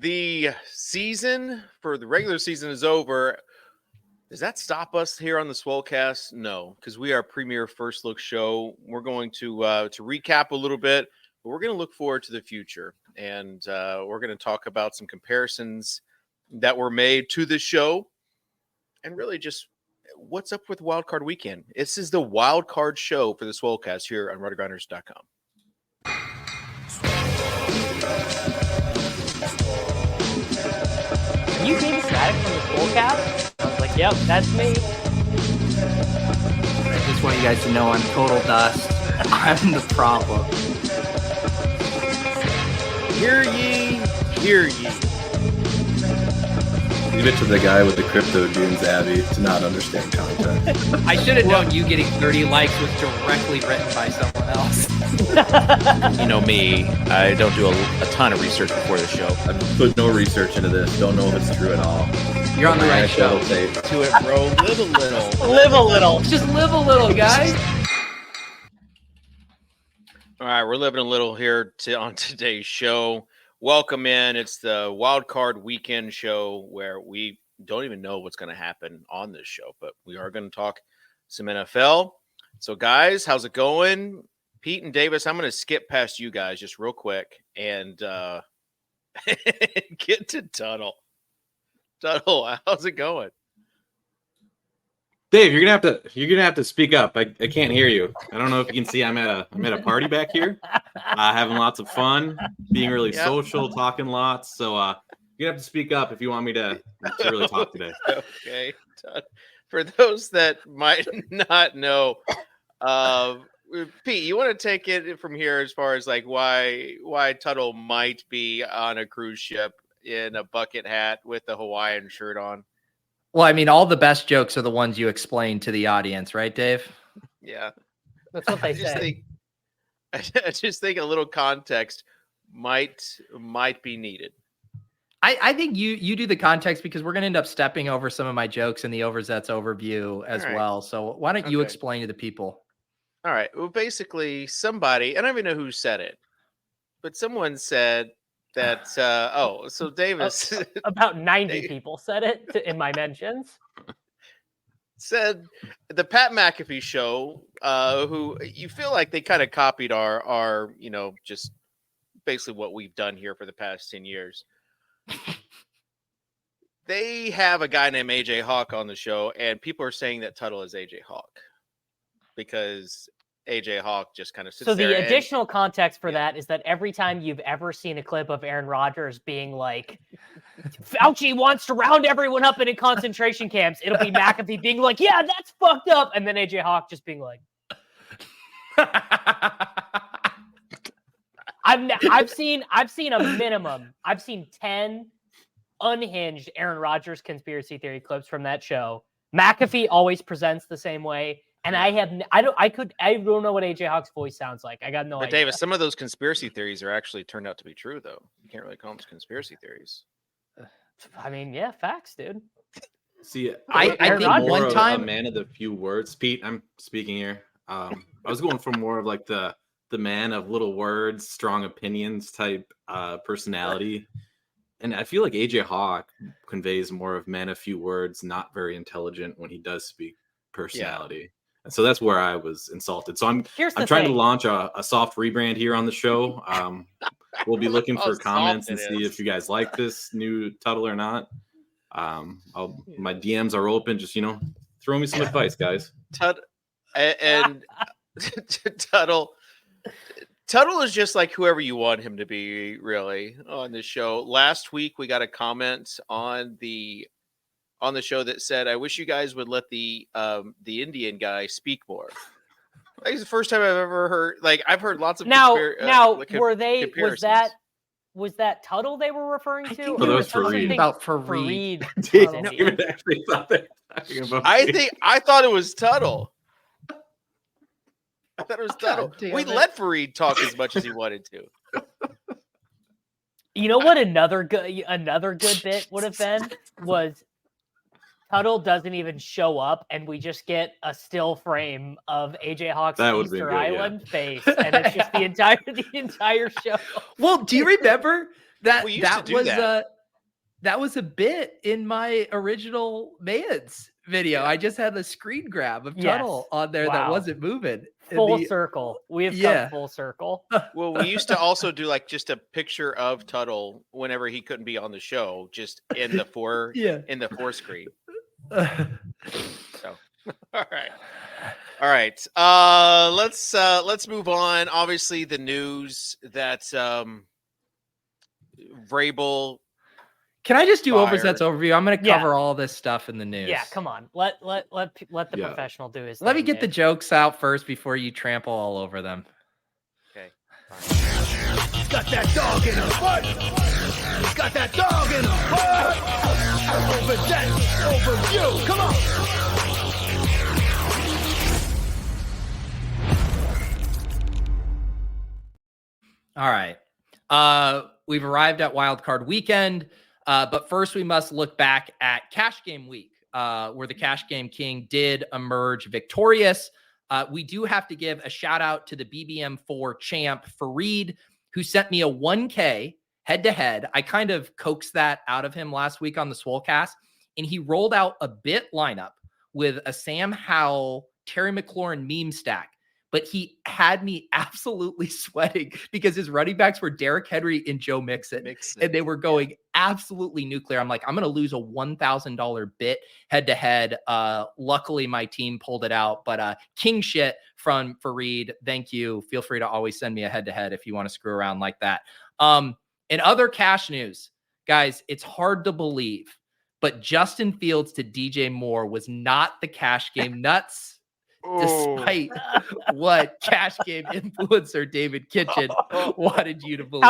The season for the regular season is over. Does that stop us here on the Swolecast? No, because we are premier first look show. We're going to recap a little bit, but we're going to look forward to the future, and we're going to talk about some comparisons that were made to the show, and really just what's up with Wild Card Weekend. This is the Wild Card show for the Swolecast here on RotoGrinders.com. You came Mattek from the Swolecast? I was like, yep, that's me. I just want you guys to know I'm total dust. I'm the problem. Hear ye, hear ye. Leave it to the guy with the crypto dunes, Abby, to not understand context. I should have known you getting 30 likes was directly written by someone else. You know me, I don't do a ton of research before the show. I've put no research into this. Don't know if it's true at all. You're on the right show. To it, bro. Live a little. Live a little. Just live a little, guys. All right, we're living a little here on today's show. Welcome in. It's the Wild Card Weekend show where we don't even know what's going to happen on this show, but we are going to talk some NFL. So, guys, how's it going? Pete and Davis, I'm going to skip past you guys just real quick and get to Tuttle. Tuttle, how's it going? Dave, you're gonna have to speak up. I can't hear you. I don't know if you can see. I'm at a party back here, having lots of fun, being really social, talking lots. So you're gonna have to speak up if you want me to really talk today. Okay. For those that might not know, Pete, you want to take it from here as far as like why Tuttle might be on a cruise ship in a bucket hat with a Hawaiian shirt on? Well, I mean, all the best jokes are the ones you explain to the audience, right, Dave? Yeah. That's what they say. I just think a little context might be needed. I think you do the context because we're going to end up stepping over some of my jokes in the Overzet's overview as well. So why don't you explain to the people? All right. Well, basically, somebody, I don't even know who said it, but someone said that, so Davis. About 90 people said it in my mentions. Said the Pat McAfee show, who you feel like they kind of copied our, just basically what we've done here for the past 10 years. They have a guy named AJ Hawk on the show, and people are saying that Tuttle is AJ Hawk because AJ Hawk just kind of sits there. So the additional context for that is that every time you've ever seen a clip of Aaron Rodgers being like, Fauci wants to round everyone up in concentration camps, it'll be McAfee being like, yeah, that's fucked up. And then AJ Hawk just being like, I've seen a minimum. I've seen 10 unhinged Aaron Rodgers conspiracy theory clips from that show. McAfee always presents the same way. And I don't know what AJ Hawk's voice sounds like. I got no idea. But Davis, some of those conspiracy theories are actually turned out to be true, though. You can't really call them conspiracy theories. I mean, yeah, facts, dude. See, I think one time a man of the few words. Pete, I'm speaking here. I was going for more of like the man of little words, strong opinions type personality. And I feel like AJ Hawk conveys more of man of few words, not very intelligent when he does speak personality. Yeah. And so that's where I was insulted. So I'm trying to launch a soft rebrand here on the show. We'll be looking for comments and see if you guys like this new Tuttle or not. My DMs are open. Just, throw me some advice, guys. Tuttle is just like whoever you want him to be, really, on the show. Last week, we got a comment on the show that said, I wish you guys would let the Indian guy speak more. Like, it's the first time I've ever heard, I've heard lots of was that Tuttle they were referring to? It was Fareed. About Fareed. David actually thought they were talking about I thought it was Tuttle. I thought it was Tuttle. We let Fareed talk as much as he wanted to. You know what another good bit would have been was Tuttle doesn't even show up, and we just get a still frame of AJ Hawk's Easter Island face, and it's just the entire show. Well, do you remember that? We used to do that. That was a bit in my original Mans video. I just had the screen grab of Tuttle on there that wasn't moving. Full circle. We have come full circle. Well, we used to also do like just a picture of Tuttle whenever he couldn't be on the show, just in the four screen. So, all right. Let's move on. Obviously, the news that Vrabel. Can I just do Overzet's overview? I'm going to cover all this stuff in the news. Yeah, come on. Let the professional do his thing. Let me get the jokes out first before you trample all over them. Okay. Fine. Got that dog in a fight. Got that dog in a fight. Overzet overview. Come on. All right. We've arrived at Wild Card Weekend. But first, we must look back at Cash Game Week, where the Cash Game King did emerge victorious. We do have to give a shout out to the BBM4 champ, Fareed, who sent me a 1K head-to-head. I kind of coaxed that out of him last week on the Swolecast, and he rolled out a bit lineup with a Sam Howell, Terry McLaurin meme stack. But he had me absolutely sweating because his running backs were Derrick Henry and Joe Mixon. And they were going absolutely nuclear. I'm like, I'm going to lose a $1,000 bit head-to-head. Luckily, my team pulled it out. But king shit from Fareed. Thank you. Feel free to always send me a head-to-head if you want to screw around like that. In other cash news, guys, it's hard to believe, but Justin Fields to DJ Moore was not the cash game nuts. Despite what cash game influencer David Kitchen wanted you to believe.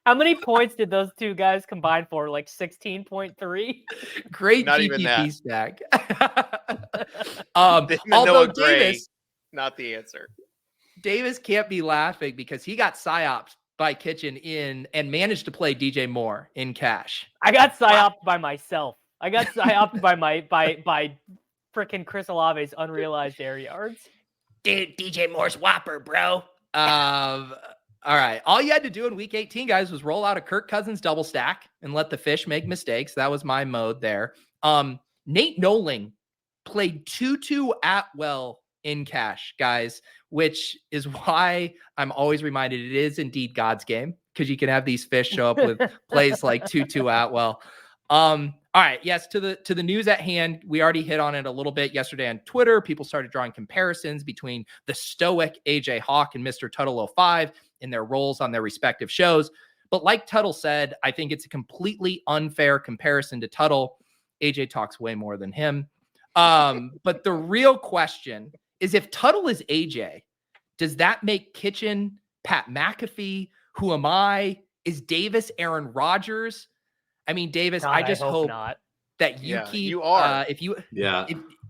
How many points did those two guys combine for? Like 16.3? Great not GPP stack. Although Davis, not the answer. Davis can't be laughing because he got psyoped by Kitchen in and managed to play DJ Moore in cash. I got psyoped by myself. I got psyoped by freaking Chris Olave's unrealized air yards. Dude, DJ Moore's whopper, bro. All right. All you had to do in week 18, guys, was roll out a Kirk Cousins double stack and let the fish make mistakes. That was my mode there. Nate Noling played 2-2 Atwell in cash, guys, which is why I'm always reminded it is indeed God's game, because you can have these fish show up with plays like 2-2 Atwell. All right. Yes. To the news at hand. We already hit on it a little bit yesterday on Twitter. People started drawing comparisons between the stoic AJ Hawk and Mr. Tuttle 05 in their roles on their respective shows. But like Tuttle said, I think it's a completely unfair comparison to Tuttle. AJ talks way more than him. But the real question is, if Tuttle is AJ, does that make Kitchen Pat McAfee? Who am I? Is Davis Aaron Rodgers? I mean, Davis, God, I just hope not. that you keep. You are.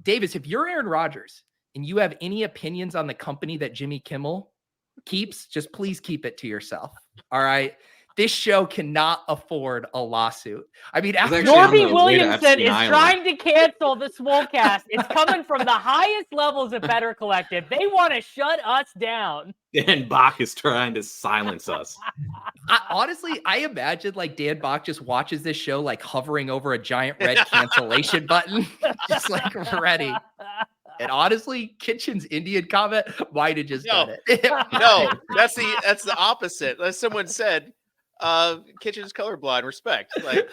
Davis, if you're Aaron Rodgers and you have any opinions on the company that Jimmy Kimmel keeps, just please keep it to yourself. All right. This show cannot afford a lawsuit. I mean, Norby Williamson is trying to cancel the Swolecast. It's coming from the highest levels of Better Collective. They want to shut us down. Dan Bach is trying to silence us. Honestly, I imagine like Dan Bach just watches this show like hovering over a giant red cancellation button, just like ready. And honestly, Kitchen's Indian comment might have just done it. No, that's the opposite. As someone said, Kitchen's colorblind. Respect. Like,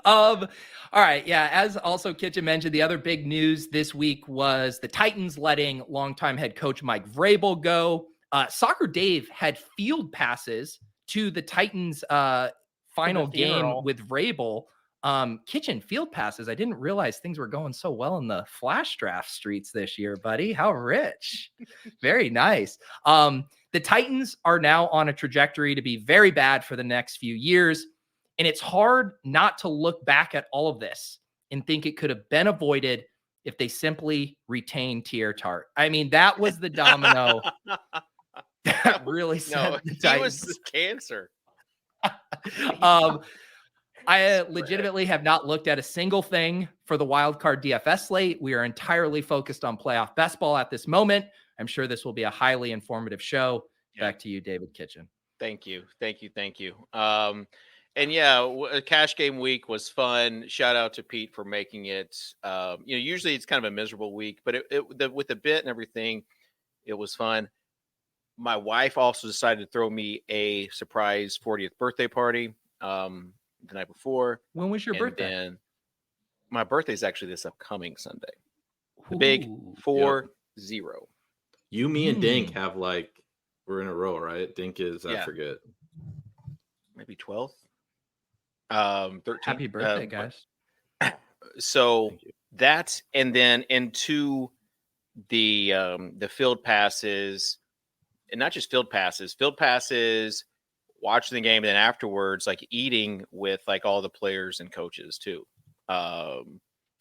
all right, yeah. As also Kitchen mentioned, the other big news this week was the Titans letting longtime head coach Mike Vrabel go. Soccer Dave had field passes to the Titans final game with Vrabel. Kitchen field passes. I didn't realize things were going so well in the flash draft streets this year, buddy. How rich. Very nice. The Titans are now on a trajectory to be very bad for the next few years. And it's hard not to look back at all of this and think it could have been avoided if they simply retained Tier Tart. I mean, that was the domino that really sent the Titans. He was the cancer. I legitimately have not looked at a single thing for the wild card DFS slate. We are entirely focused on playoff best ball at this moment. I'm sure this will be a highly informative show. Back to you, David Kitchen. Thank you. And yeah, cash game week was fun. Shout out to Pete for making it. Usually it's kind of a miserable week, but with the bit and everything, it was fun. My wife also decided to throw me a surprise 40th birthday party the night before. When was your birthday? And my birthday is actually this upcoming Sunday. The big 4-0. You, me, and Dink have we're in a row, right? Dink is I forget. Maybe 12th. 13th. Happy birthday, guys. So that's, and then into the field passes, and not just field passes, watching the game, and then afterwards, eating with all the players and coaches too.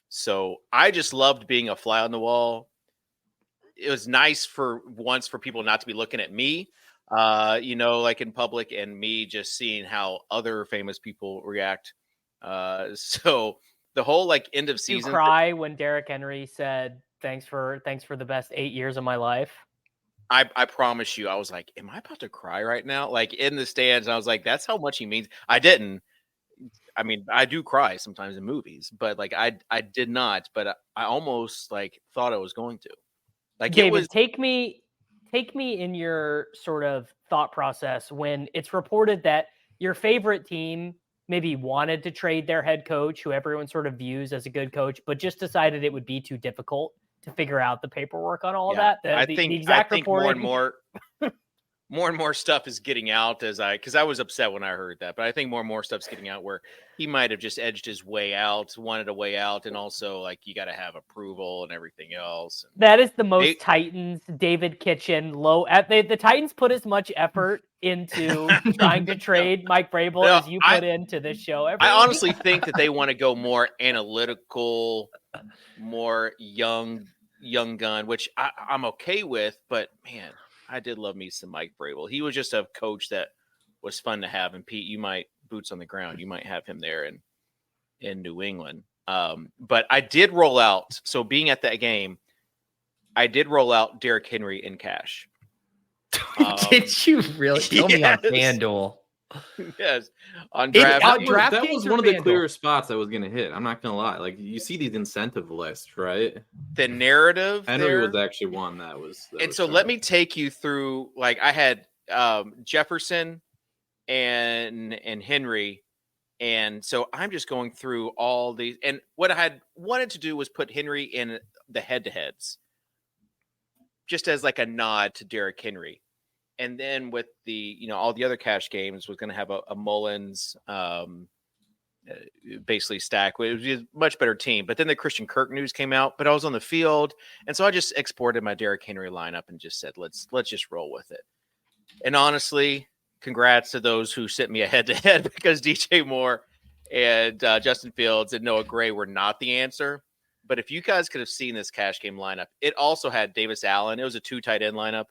So I just loved being a fly on the wall. It was nice for people not to be looking at me, in public, and me just seeing how other famous people react. So the whole end of season. You cry when Derrick Henry said, thanks for the best 8 years of my life. I promise you, I was like, am I about to cry right now? In the stands, I was like, that's how much he means. I didn't. I mean, I do cry sometimes in movies, but I did not. But I almost thought I was going to. David, take me in your sort of thought process when it's reported that your favorite team maybe wanted to trade their head coach, who everyone sort of views as a good coach, but just decided it would be too difficult to figure out the paperwork on all that. I think more and more stuff is getting out because I was upset when I heard that, but I think more and more stuff's getting out where he might have just edged his way out, wanted a way out, and also you got to have approval and everything else. That is the most Titans David Kitchen low. The Titans put as much effort into trying to trade Mike Vrabel as you put into this show. I honestly think that they want to go more analytical, more young gun, which I'm okay with, but man, I did love me some Mike Vrabel. He was just a coach that was fun to have. And Pete, you might boots on the ground. You might have him there in New England. But I did roll out. So being at that game, I did roll out Derrick Henry in cash. Did you really? Tell me on FanDuel. Yes, on DraftKings. That was one of the clearer spots I was going to hit. I'm not going to lie. You see these incentive lists, right? The narrative. Henry was actually one that was. Let me take you through. I had Jefferson and Henry, and so I'm just going through all these. And what I had wanted to do was put Henry in the head-to-heads, just as a nod to Derrick Henry. And then with the, all the other cash games was going to have a Mullins basically stack. It was a much better team. But then the Christian Kirk news came out, but I was on the field. And so I just exported my Derrick Henry lineup and just said, let's just roll with it. And honestly, congrats to those who sent me a head-to-head because DJ Moore and Justin Fields and Noah Gray were not the answer. But if you guys could have seen this cash game lineup, it also had Davis Allen. It was a 2 tight end lineup.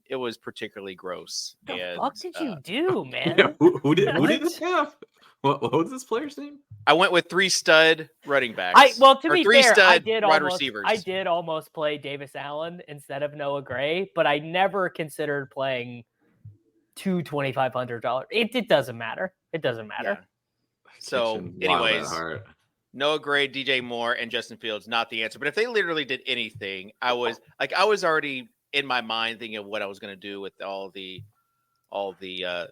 It was particularly gross. What the fuck did you do, man? Yeah, who did this have? What was this player's name? I went with 3 stud running backs. To be fair, I receivers. did almost play Davis Allen instead of Noah Gray, but I never considered playing $2 $2,500. It doesn't matter. It doesn't matter. Yeah. So, anyways, Noah Gray, DJ Moore, and Justin Fields, not the answer. But if they literally did anything, I was already in my mind thinking of what I was going to do with all the Skolansky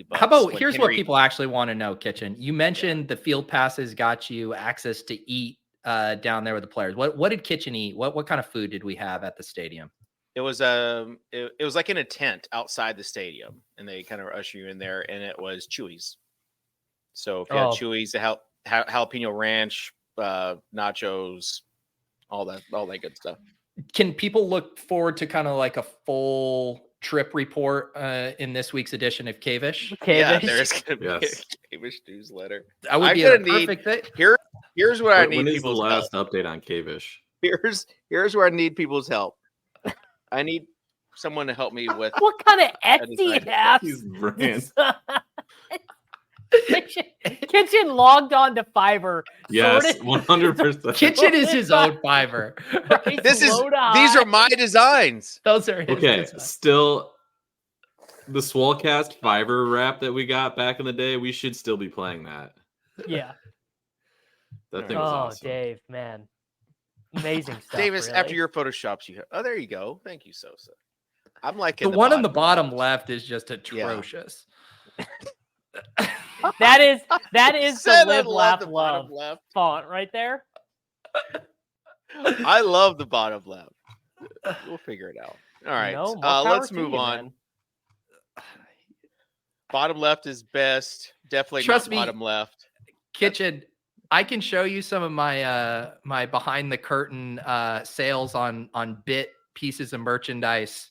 bucks. How about here's what people actually want to know, Kitchen. You mentioned the field passes got you access to eat down there with the players. What did Kitchen eat? What kind of food did we have at the stadium? It was it was in a tent outside the stadium, and they kind of usher you in there, and it was Chewy's. So if you had Chewy's, the jalapeno ranch, nachos, all that good stuff. Can people look forward to kind of a full trip report in this week's edition of Kavish? Yeah, there's going to be a Kavish newsletter. That would be a perfect thing. Here's where I need people's the last update on Kavish. Here's where I need people's help. I need someone to help me with what kind of Etsy app? Kitchen logged on to Fiverr. Yes, 100%. Kitchen is his own Fiverr. These are my designs. Those are his okay. designs. Still, The Swolecast Fiverr rap that we got back in the day, we should still be playing that. Yeah. That thing was Oh, awesome. Dave, man. Amazing stuff. Davis, really. after your photoshops, you have. Oh, there you go. Thank you, Sosa. I'm like The one on the bottom left is just atrocious. that is the Said I live, love laugh, the bottom love left. font right there. I love the bottom left. We'll figure it out. All right. No, more power Let's to move you, on. man. Bottom left is best. Definitely Trust not me. bottom left. Kitchen, I can show you some of my my behind the curtain sales on bit pieces of merchandise.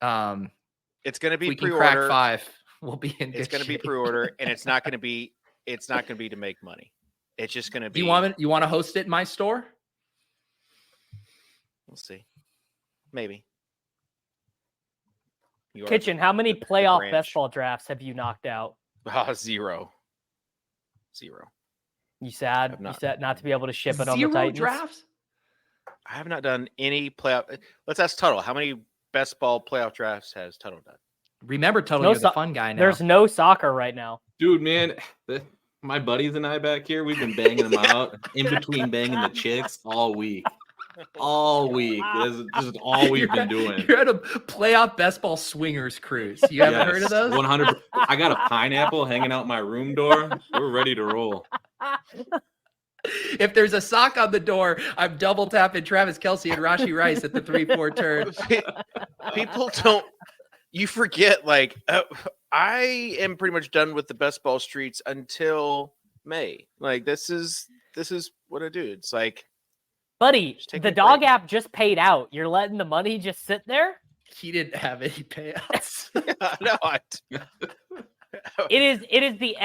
It's going to If be we can crack pre-order. 5, we'll be in It's good going to be shape. pre-order, and it's not going to be. It's not going to be to make money. It's just going to be. You want to host it in my store? We'll see. Maybe. You are Kitchen, the- how many the playoff branch. best ball drafts have you knocked out? Zero. You sad? I've not- You sad not to be able to ship it on the Zero Titans? drafts? I have not done any playoff. Let's ask Tuttle. How many best ball playoff drafts has Tuttle done? Remember, Tuttle, No you're the so- fun guy now. There's no soccer right now. Dude, man, my buddies and I back here, we've been banging them out in between banging the chicks all week. All week. This is all we've been doing. You're at a playoff best ball swingers cruise. You haven't heard of those? 100. I got a pineapple hanging out my room door. We're ready to roll. If there's a sock on the door, I'm double tapping Travis Kelce and Rashi Rice at the 3-4 turn. People don't. You forget. Like I am pretty much done with the best ball streets until May. Like this is what I do. It's like, Buddy, Just take the a dog break. app just paid out. You're letting the money just sit there? He didn't have any payouts. no, It is the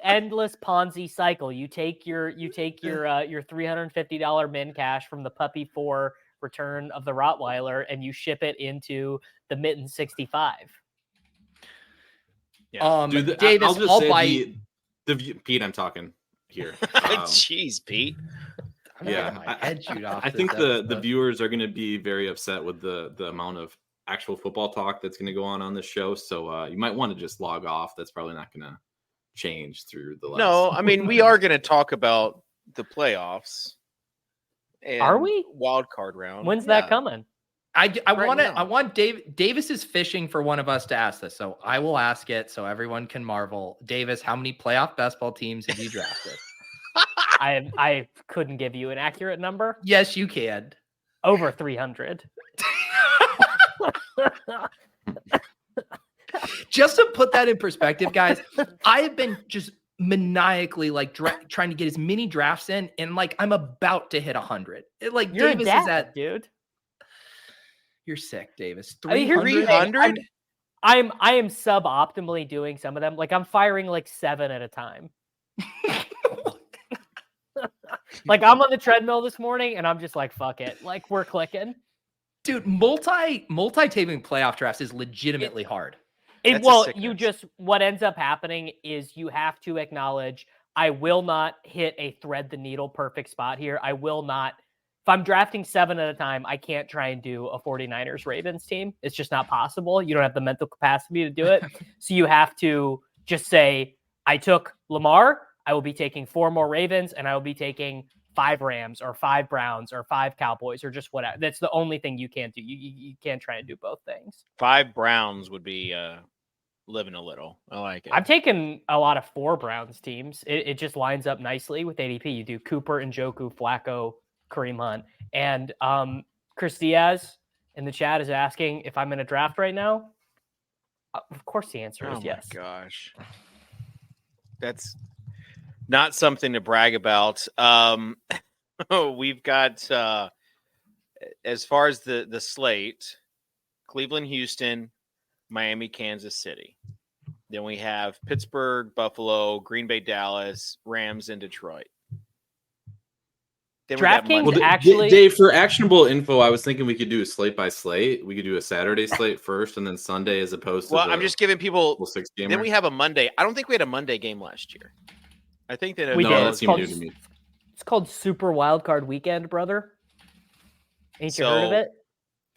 endless Ponzi cycle. You take your $350 min cash from the puppy 4 return of the Rottweiler and you ship it into the Mitten 65. Dude, Davis, I'll just I'll say bite. Pete, I'm talking here. Jeez, Pete. I'm gonna yeah, get my head chewed off I this think the episode. viewers are going to be very upset with the amount of actual football talk that's going to go on this show. So you might want to just log off. That's probably not going to change through the last. No, I mean we are going to talk about the playoffs. Are and we? wild card round? When's Yeah. that coming? I Right want to. now. I want Davis is fishing for one of us to ask this, so I will ask it so everyone can marvel. Davis, how many playoff best ball teams have you drafted? I couldn't give you an accurate number. Yes, you can. Over 300. Just to put that in perspective, guys, I have been just maniacally like trying to get as many drafts in, and like I'm about to hit 100. Like You're Davis a dad, is at. dude. You're sick, Davis. I mean, here's the thing. 300? I am suboptimally doing some of them. Like I'm firing like 7 at a time. Like I'm on the treadmill this morning and I'm just like, fuck it. Like we're clicking. Dude, multi-taping playoff drafts is legitimately hard. That's a Well, sickness. what ends up happening is you have to acknowledge I will not hit a thread the needle perfect spot here. I will not. If I'm drafting 7 at a time, I can't try and do a 49ers Ravens team. It's just not possible. You don't have the mental capacity to do it. So you have to just say, I took Lamar. I will be taking 4 more Ravens and I will be taking 5 Rams or 5 Browns or 5 Cowboys or just whatever. That's the only thing you can't do. You can't try and do both things. 5 Browns would be living a little. I like it. I've taken a lot of 4 Browns teams. It just lines up nicely with ADP. You do Cooper, Njoku, Flacco, Kareem Hunt. And Chris Diaz in the chat is asking if I'm in a draft right now. Of course the answer is yes. Oh my gosh. That's not something to brag about. We've got as far as the slate, Cleveland, Houston, Miami, Kansas City. Then we have Pittsburgh, Buffalo, Green Bay, Dallas, Rams, and Detroit. Then we got DraftKings Monday. actually- Dave, for actionable info, I was thinking we could do a slate by slate. We could do a Saturday slate first and then Sunday as opposed to Well, the I'm just giving people. full 6 gamer. Then we have a Monday. I don't think we had a Monday game last year. I think that We no, did. that It's seemed called- new to me. It's called Super Wildcard Weekend, brother. Ain't you heard of So- it?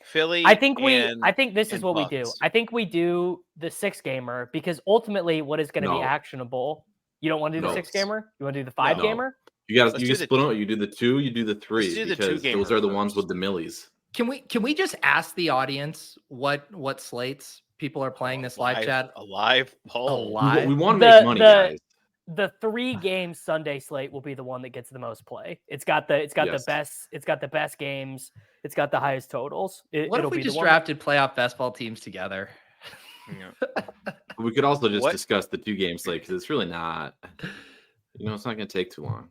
Philly. I think this is and what we do. Bucks. I think we do the 6-gamer because ultimately what is going to be No. actionable. You don't want to do the No. 6-gamer? You want to do the 5-gamer? You Let's you do can the- split them. You do the 2, you do the 3 do the because 2-gamer those are the ones first. with the millies. Can we just ask the audience what slates people are playing this live chat? A live poll. Live? We want to make money, guys. The 3-game Sunday slate will be the one that gets the most play. It's got the best games. It's got the highest totals. What if we just drafted playoff best ball teams together? Yeah. We could also just What? discuss the 2-game slate because it's really not. It's not going to take too long.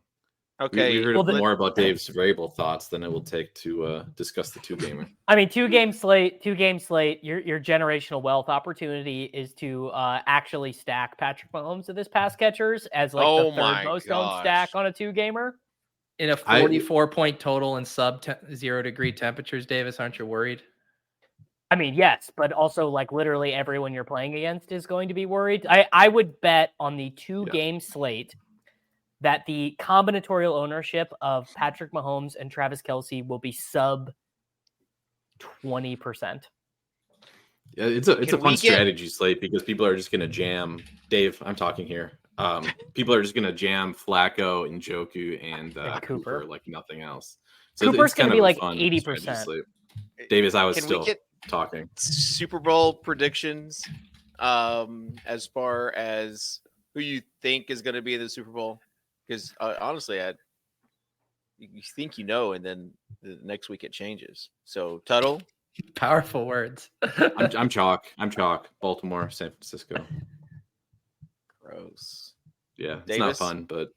Okay. We heard well, more about Dave's variable thoughts than it will take to discuss the 2-gamer. I mean, 2-game slate. Your generational wealth opportunity is to actually stack Patrick Mahomes to this pass catchers as like Oh the third my most owned gosh. stack on a 2-gamer. In a 44-point total in sub 0-degree temperatures, Davis, aren't you worried? I mean, yes, but also like literally everyone you're playing against is going to be worried. I would bet on the 2-game slate that the combinatorial ownership of Patrick Mahomes and Travis Kelce will be sub 20%. Yeah, it's a Can fun we get- strategy slate because people are just going to jam. Dave, I'm talking here. People are just going to jam Flacco, Njoku, and Cooper like nothing else. So Cooper's it's kind gonna be of a like fun 80%. strategy slate. Davis, I was Can still we get talking. Super Bowl predictions as far as who you think is going to be in the Super Bowl? Because honestly, you think and then the next week it changes. So Tuttle, Powerful words. I'm chalk. Baltimore, San Francisco. gross. Yeah, it's Davis? not fun, but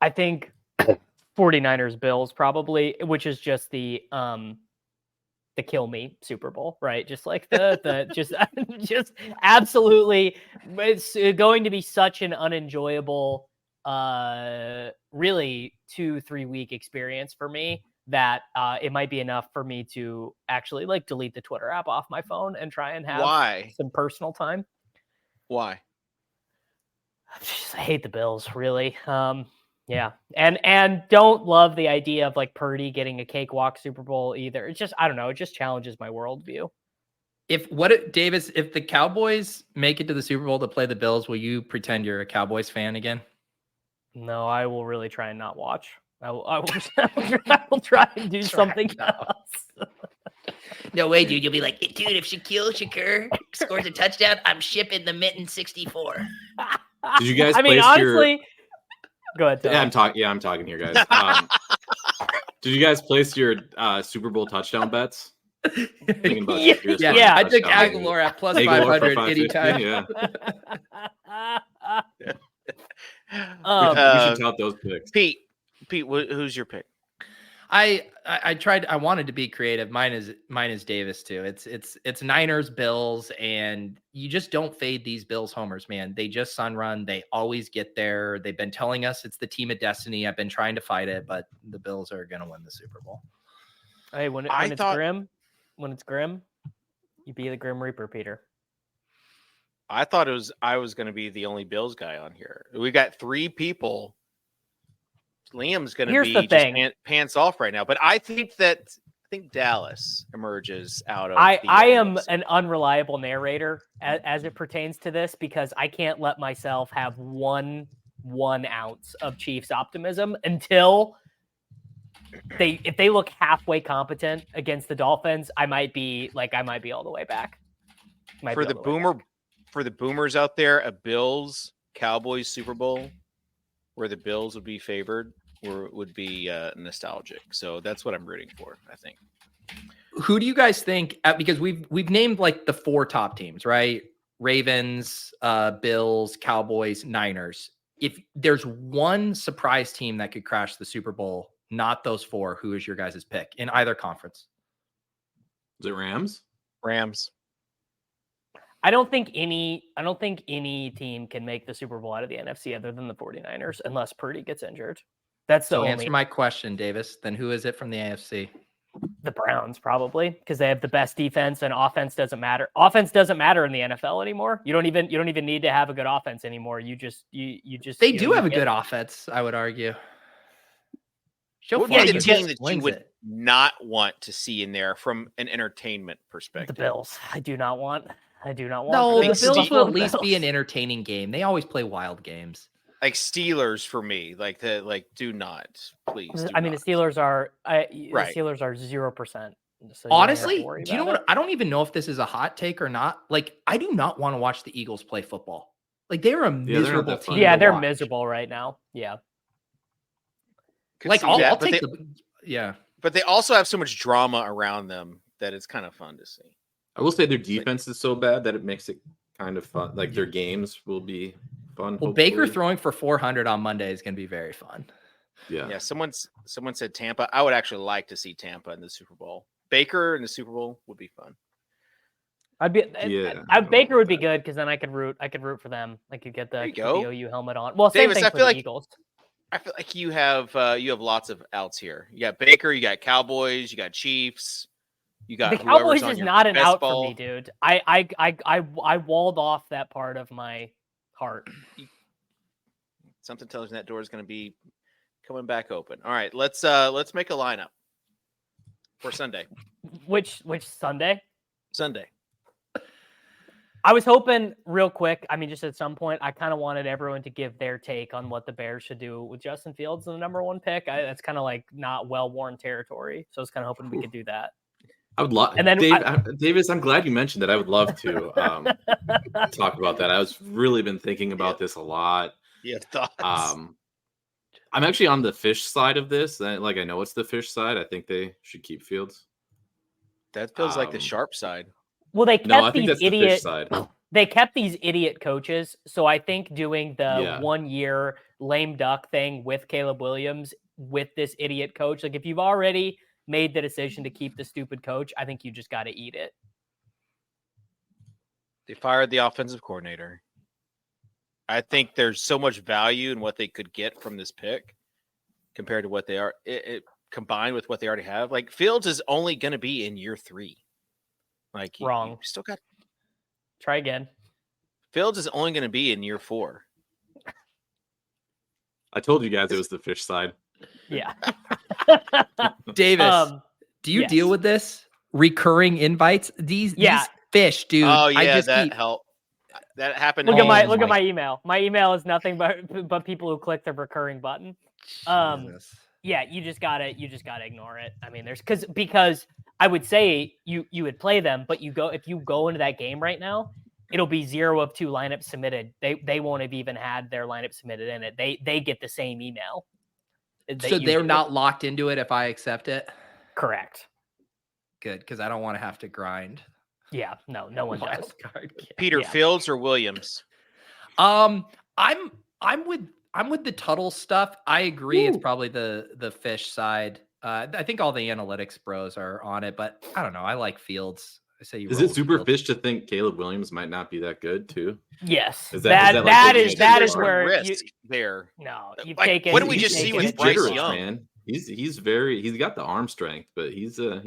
I think 49ers Bills probably, which is just the kill me Super Bowl, right? Just like the just absolutely, it's going to be such an unenjoyable really 2-3 week experience for me that it might be enough for me to actually like delete the Twitter app off my phone and try and have Why? some personal time. Why? I hate the Bills, really. Yeah, and don't love the idea of like Purdy getting a cakewalk Super Bowl either. It's just, I don't know, it just challenges my worldview. Davis, if the Cowboys make it to the Super Bowl to play the Bills, will you pretend you're a Cowboys fan again? No, I will really try and not watch. I will try and do something else. No way, dude. You'll be like, dude, if Shaquille Shakur scores a touchdown, I'm shipping the mitten 64. did you guys? I mean, place honestly, go ahead. Yeah, I'm talking here, guys. Did you guys place your Super Bowl touchdown bets? Thinking about Shakur's final I took touchdown. Aguilar at plus Aguilar for 500 anytime. Yeah, Um, we should tout those picks. Pete, who's your pick? I tried. I wanted to be creative. Mine is Davis too. It's Niners, Bills, and you just don't fade these Bills homers, man. They just sun run. They always get there. They've been telling us it's the team of destiny. I've been trying to fight it, but the Bills are going to win the Super Bowl. Hey, when it's grim, you be the Grim Reaper, Peter. I thought I was going to be the only Bills guy on here. We got 3 people. Liam's going to Here's be the just thing. pants off right now, but I think Dallas emerges out of. I am an unreliable narrator as it pertains to this because I can't let myself have one ounce of Chiefs optimism until if they look halfway competent against the Dolphins. I might be all the way back. For the boomers out there, a Bills Cowboys Super Bowl where the Bills would be favored or would be nostalgic. So that's what I'm rooting for, I think. Who do you guys think? Because we've named like the 4 top teams, right? Ravens, Bills, Cowboys, Niners. If there's one surprise team that could crash the Super Bowl, not those 4, who is your guys' pick in either conference? Is it Rams? Rams. I don't think any team can make the Super Bowl out of the NFC other than the 49ers unless Purdy gets injured. That's the only. Answer my question, Davis. Then who is it from the AFC? The Browns, probably, because they have the best defense and offense doesn't matter. Offense doesn't matter in the NFL anymore. You don't even need to have a good offense anymore. You just They do have a good offense, I would argue. Joe What would be Flacco the just team that you wins would it. not want to see in there from an entertainment The perspective? Bills. I do not want. No, the the Bills Buffalo will at least be an Bills. entertaining game. They always play wild games. Like Steelers for me, do not, please. Do I mean, not. the Steelers are. The Right. Steelers are 0%. So Honestly, do you know what? I don't even know if this is a hot take or not. Like, I do not want to watch the Eagles play football. Like, they're a they're not miserable that fun. team. Yeah, to they're watch. miserable right now. Yeah. Could Like, see I'll that, take yeah. but they also have so much drama around them that it's kind of fun to see. I will say their defense is so bad that it makes it kind of fun. Like their games will be fun. Well, Baker hopefully. throwing for 400 on Monday is going to be very fun. Yeah, someone said Tampa. I would actually like to see Tampa in the Super Bowl. Baker in the Super Bowl would be fun. Baker would be good because then I could root for them. I could get the OU helmet on. Well, same Davis, thing I for feel the like Eagles. I feel like you have lots of outs here. You got Baker, you got Cowboys, you got Chiefs, you got The Cowboys on is your not an best out ball. for me, dude. I walled off that part of my heart. Something tells me that door is going to be coming back open. All right, let's make a lineup for Sunday. Which Sunday? Sunday. I was hoping real quick. I mean, just at some point, I kind of wanted everyone to give their take on what the Bears should do with Justin Fields in the number 1 pick. That's kind of like not well-worn territory. So I was kind of hoping we could do that. I would love. And then Davis, I'm glad you mentioned that. I would love to talk about that. I was really been thinking about this a lot. Yeah, thoughts. I'm actually on the Fish side of this. I know it's the Fish side. I think they should keep Fields. That feels like the sharp side. Well, they kept the Fish side. They kept these idiot coaches. So I think doing the 1 year lame duck thing with Caleb Williams with this idiot coach, like if you've already made the decision to keep the stupid coach, I think you just got to eat it. They fired the offensive coordinator. I think there's so much value in what they could get from this pick compared to what they are. It combined with what they already have. Like Fields is only going to be in year 3. Like Wrong. You still got. Try again. Fields is only going to be in year 4. I told you guys it was the Fish side. Yeah. Davis, do you deal with this? Recurring invites? These fish, dude. Oh yeah, I just helped. That happened. Look at my email. My email is nothing but people who click the recurring button. Yeah, you just gotta ignore it. I mean, because I would say you would play them, but if you go into that game right now, it'll be 0 of 2 lineups submitted. They won't have even had their lineup submitted in it. They get the same email. So they're not locked into it if I accept it? Correct. Good, because I don't want to have to grind. Yeah, no one does. Peter Fields or Williams? I'm with the Tuttle stuff. I agree. It's probably the Fish side. I think all the analytics bros are on it, but I don't know. I like Fields. I say Is it super Fish to think Caleb Williams might not be that good too? Yes, that is where risk there. No, you've like, taken. What did we just see with Bryce jittery, Young? Man. He's got the arm strength, but he's a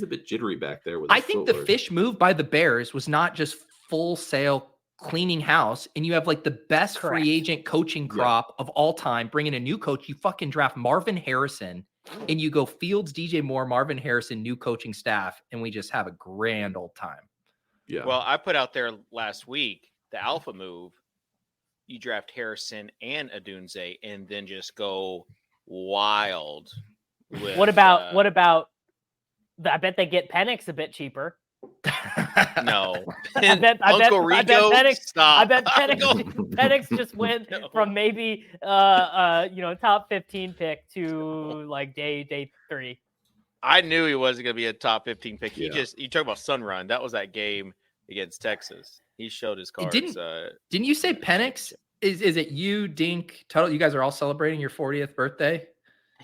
bit jittery back there. With I think footwork. the Fish move by the Bears was not just full sale cleaning house, and you have like the best free agent coaching crop of all time. Bring in a new coach, you fucking draft Marvin Harrison, and you go Fields, DJ Moore, Marvin Harrison, new coaching staff, and we just have a grand old time. Yeah. Well, I put out there last week the alpha move. You draft Harrison and Adunze, and then just go wild. What about? I bet they get Penix a bit cheaper. No, I bet Penix just went from maybe top 15 pick to like day 3. I knew he wasn't going to be a top 15 pick. You talk about Sun Run. That was that game against Texas. He showed his cards. Didn't you say Penix? Is it you, Dink, Tuttle? You guys are all celebrating your 40th birthday?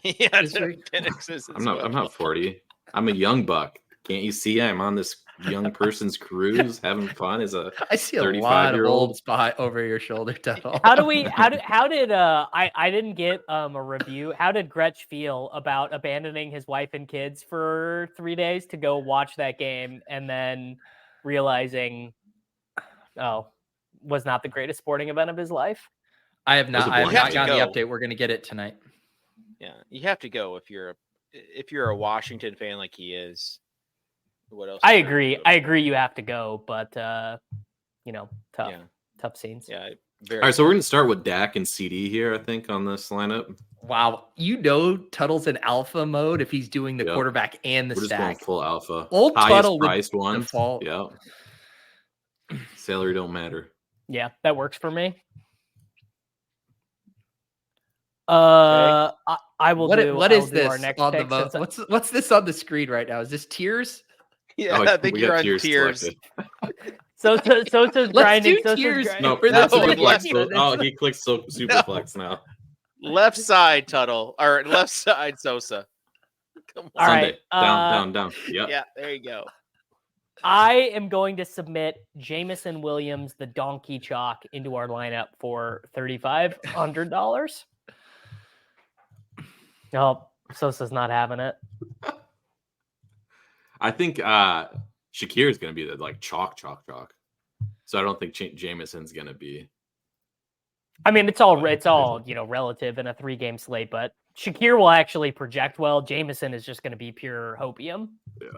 Yeah, Penix is. I'm not 40. I'm a young buck. Can't you see I'm on this young person's cruise having fun as a I see a lot of old spot over your shoulder, Tuttle. How did I didn't get a review. How did Gretsch feel about abandoning his wife and kids for 3 days to go watch that game and then realizing was not the greatest sporting event of his life? I have not gotten the update. We're going to get it tonight. Yeah, you have to go if you're a Washington fan like he is. What else? I is there to agree. go? I agree. You have to go, but tough, Yeah. tough scenes. Yeah. All right, so we're gonna start with Dak and CD here. I think on this lineup. Wow. Tuttle's in alpha mode if he's doing the Yep. quarterback and the We're just going stack. full alpha. Old Highest Tuttle would priced one. default. Yep. Salary don't matter. Yeah, that works for me. I will do. What I is will do our this next on the pick since what's this on the screen right now? Is this tiers? Yeah, Oh, I think we you're got on tiers tiers. selected. Sosa's Let's grinding. do Sosa's tiers. grinding. No, For that's this No, super flex. weekend. Oh, he clicks super flex now. Left side Tuttle or left side Sosa. Come on. All Sunday. right, Down. Yep. Yeah, there you go. I am going to submit Jamison Williams, the donkey chalk, into our lineup for $3,500. No, Sosa's not having it. I think Shakir is going to be the chalk. So I don't think Jameson's going to be. I mean, it's all relative in a 3-game slate, but Shakir will actually project well. Jameson is just going to be pure hopium. Yeah.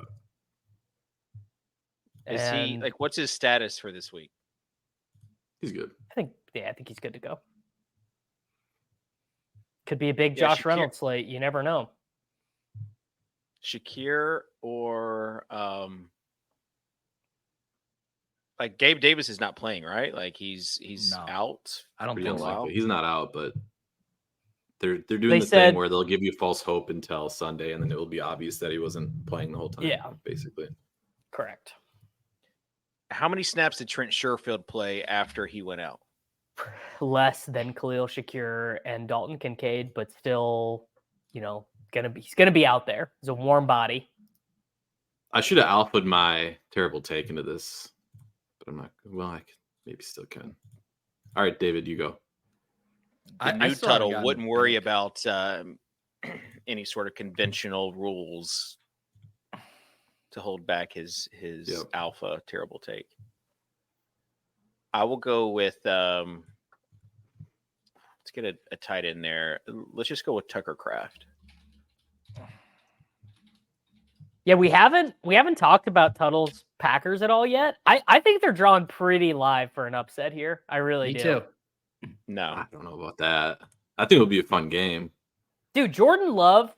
Is he what's his status for this week? He's good. I think he's good to go. Could be a big Yeah, Josh Shakir- Reynolds slate. You never know. Shakir or Gabe Davis is not playing, right? Like he's No. out. I don't Pretty think so. unlikely. He's not out, but they're doing They the said- thing where they'll give you false hope until Sunday, and then it will be obvious that he wasn't playing the whole time. Yeah. Basically. Correct. How many snaps did Trent Sherfield play after he went out? Less than Khalil Shakir and Dalton Kincaid, but still, he's gonna be out there. He's a warm body. I should have alphaed my terrible take into this, but I'm not. Well, I maybe still can. All right, David, you go. The I new still haven't Tuttle gotten wouldn't the worry pick. about any sort of conventional rules to hold back his Yep. alpha terrible take. I will go with let's get a tight end there. Let's just go with Tucker Kraft. Yeah, we haven't talked about Tuttle's Packers at all yet. I think they're drawn pretty live for an upset here. I really Me do. too. No. I don't know about that. I think it'll be a fun game. Dude, Jordan Love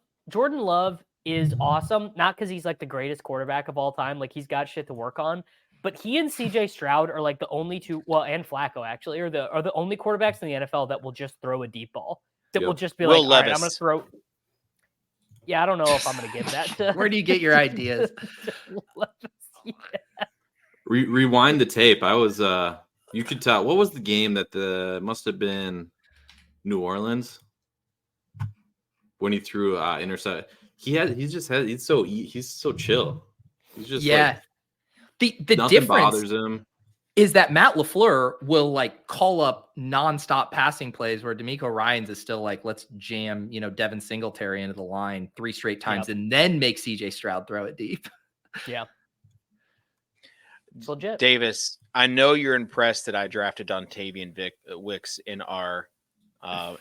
is awesome. Not because he's like the greatest quarterback of all time. Like he's got shit to work on. But he and CJ Stroud are like the only two, and Flacco actually, are the only quarterbacks in the NFL that will just throw a deep ball. That will just be Will like, all right, I'm Levis. gonna throw. Yeah, I don't know if I'm gonna give that to. Where do you get your ideas? Yeah. Rewind the tape. I was you could tell what was the game that must have been New Orleans when he threw intercept. He's so chill. He's just the nothing difference bothers him. is that Matt LaFleur will call up nonstop passing plays where D'Amico Ryans is still let's jam, Devin Singletary into the line 3 straight times and then make CJ Stroud throw it deep. Yeah. It's legit. Davis, I know you're impressed that I drafted Dontavian Wicks in our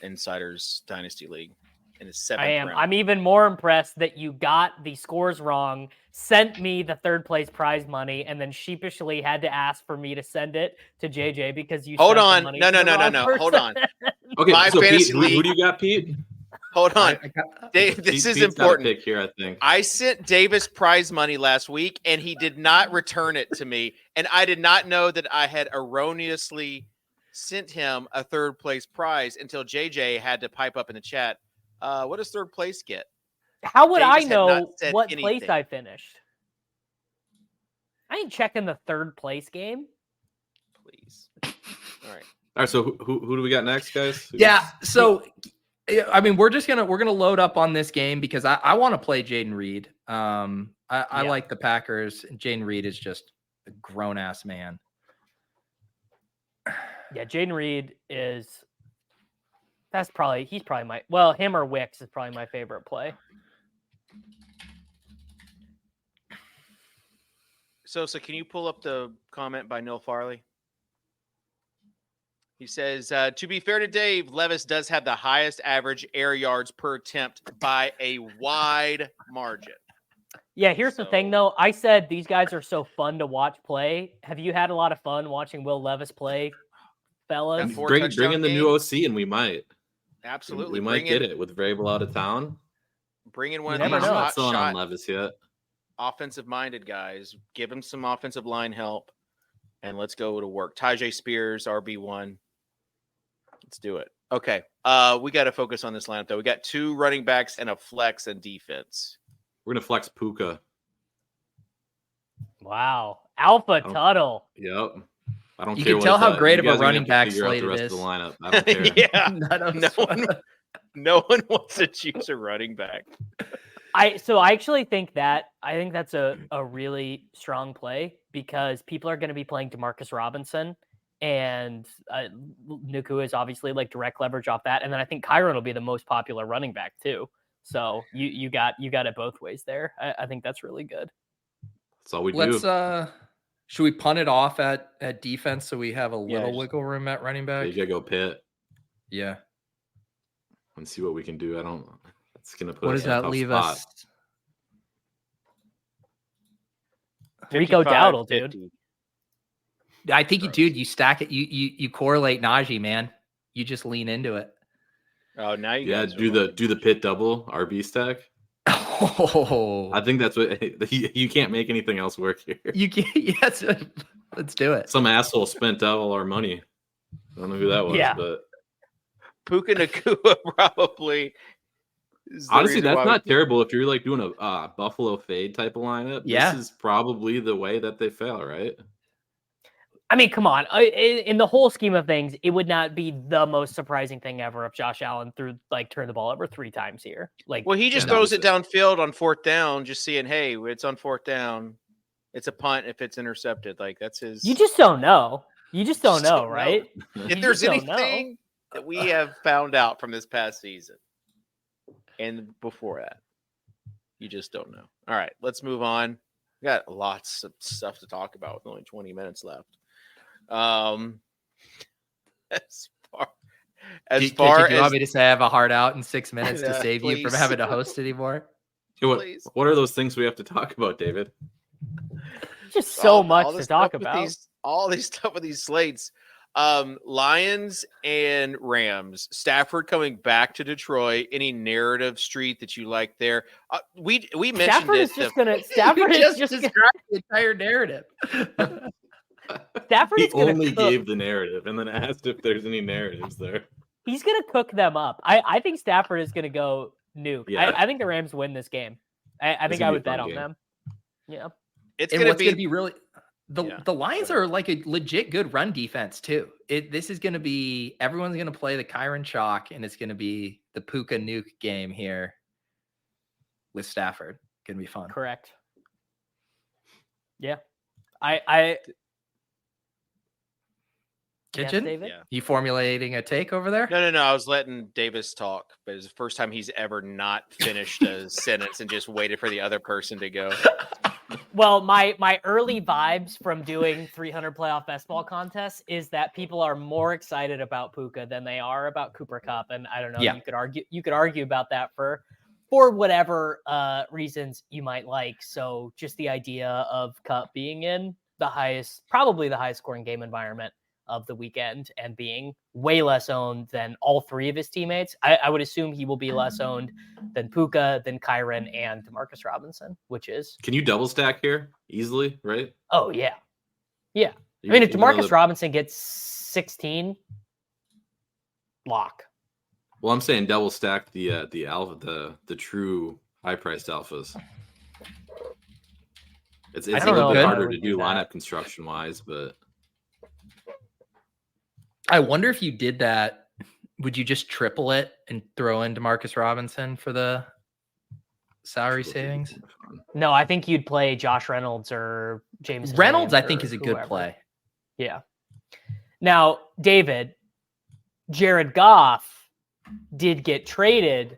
Insiders Dynasty League in the 7th I am. round. I'm even more impressed that you got the scores wrong, sent me the 3rd place prize money, and then sheepishly had to ask for me to send it to JJ because you Hold sent the on. money No. to the wrong Hold person. on. Okay, My so Pete, fantasy who league- do you got, Pete? Hold on. Pete's Dave, this is got a important. pick here, I think. I sent Davis prize money last week, and he did not return it to me. And I did not know that I had erroneously sent him a 3rd place prize until JJ had to pipe up in the chat. What does 3rd place get? How would Davis I had not know said what place anything. I finished? I ain't checking the 3rd place game. Please. All right. All right, so who do we got next, guys? Yeah. So, I mean, we're gonna load up on this game because I want to play Jaden Reed. I like the Packers. Jaden Reed is just a grown ass man. Yeah, Jaden Reed is. He's probably him or Wicks is probably my favorite play. So can you pull up the comment by Neil Farley? He says, to be fair to Dave, Levis does have the highest average air yards per attempt by a wide margin. Yeah, here's the thing, though. I said these guys are so fun to watch play. Have you had a lot of fun watching Will Levis play, fellas? Bring in the new OC, and we might. Absolutely. We might get it with Vrabel out of town. Bring in one You of these never know. I'm not hot selling on shot Levis yet. offensive-minded guys. Give him some offensive line help, and let's go to work. Tajay Spears, RB1. Let's do it. Okay. We got to focus on this lineup, though. We got 2 running backs and a flex and defense. We're gonna flex Puka. Wow. Alpha Tuttle. Yep. I don't You care. can tell how what great you of a guys are gonna running have to back figure out slate the it rest is. of the lineup. I don't care. Yeah. No one wants to choose a running back. I actually think that's a really strong play because people are going to be playing DeMarcus Robinson, and Nuku is obviously like direct leverage off that, and then I think Kyron will be the most popular running back too. So you got it both ways there. I think that's really good. That's all we do. Let's should we punt it off at defense so we have a little just- wiggle room at running back? You gotta go Pitt Yeah. and see what we can do. I don't. It's gonna put. What us does in a that tough leave spot. us? Rico 55, Dowdle, dude. 50. I think you stack it. You correlate Najee, man. You just lean into it. Oh, now you Yeah, guys do the Pitt double RB stack. Oh, I think that's what you can't make anything else work here. you can. Yes, let's do it. Some asshole spent all our money. I don't know who that was, Yeah. but Puka Nacua probably. is the honestly, reason that's why not terrible if you're like doing a Buffalo fade type of lineup. Yeah. This is probably the way that they fail, right? I mean, come on. In the whole scheme of things, it would not be the most surprising thing ever if Josh Allen turned the ball over 3 times here. Like, Well, he just Yeah, throws it downfield on 4th down, just seeing, hey, it's on 4th down. It's a punt if it's intercepted. Like, that's his. you just don't know. You just don't know, don't know. right? If you there's just don't know. anything that we have found out from this past season and before that, you just don't know. All right, let's move on. We got lots of stuff to talk about with only 20 minutes left. As far Do you want as me to say I have a heart out in 6 minutes to Yeah, save you from please. having to host anymore? Hey, Please. what are those things we have to talk about, David? Just so all much this to talk stuff with about. all these stuff with these slates. Lions and Rams. Stafford coming back to Detroit. Any narrative street that you like there? We mentioned Stafford it. is just gonna. Stafford You is just just. described the entire narrative. Stafford He is gonna only cook. gave the narrative and then asked if there's any narratives there. He's gonna cook them up. I think Stafford is gonna go nuke. Yeah. I think the Rams win this game. I think gonna I be a would bet fun on game. them. Yeah. It's And going to what's be, going to be really Yeah. the Lions are like a legit good run defense too. This is going to be everyone's going to play the Kyron chalk, and it's going to be the Puka nuke game here with Stafford. Going to be fun. Correct. Yeah. I Yes, Kitchen, David? Yeah. you formulating a take over there? No. I was letting Davis talk, but it's the first time he's ever not finished a sentence and just waited for the other person to go. Well, my early vibes from doing 300 playoff best ball contests is that people are more excited about Puka than they are about Cooper Kupp, and I don't know. Yeah. You could argue about that for whatever reasons you might like. So just the idea of Kupp being in probably the highest scoring game environment of the weekend and being way less owned than all 3 of his teammates. I would assume he will be less owned than Puka, than Kyron, and DeMarcus Robinson, which is, Can you double stack here easily, right? oh yeah. Yeah. I mean, if DeMarcus Robinson gets 16, lock. Well, I'm saying double stack the alpha, the true high priced alphas. It's I a don't know little bit if I harder would to do do that. lineup construction wise, but I wonder if you did that, would you just triple it and throw in DeMarcus Robinson for the salary savings? No, I think you'd play Josh Reynolds or James Reynolds, I Williams think, or is a good whoever. play. Yeah. Now, David, Jared Goff did get traded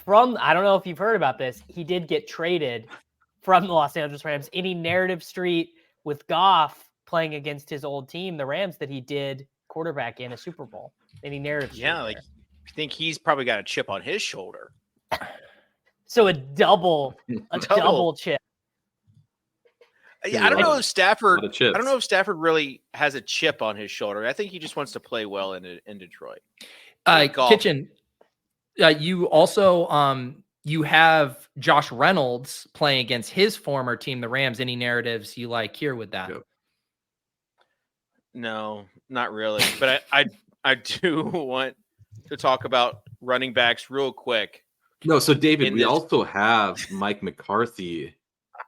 from, I don't know if you've heard about this, he did get traded from the Los Angeles Rams. Any narrative street with Goff playing against his old team, the Rams, that he did quarterback in a Super Bowl. Any narrative? Yeah, like I think he's probably got a chip on his shoulder. So a double chip. Yeah, I don't know if Stafford. lot of chips. I don't know if Stafford really has a chip on his shoulder. I think he just wants to play well in Detroit. Golf. Kitchen. You also you have Josh Reynolds playing against his former team, the Rams. Any narratives you like here with that? Yep. No, not really. But I do want to talk about running backs real quick. No, so David, In we this- also have Mike McCarthy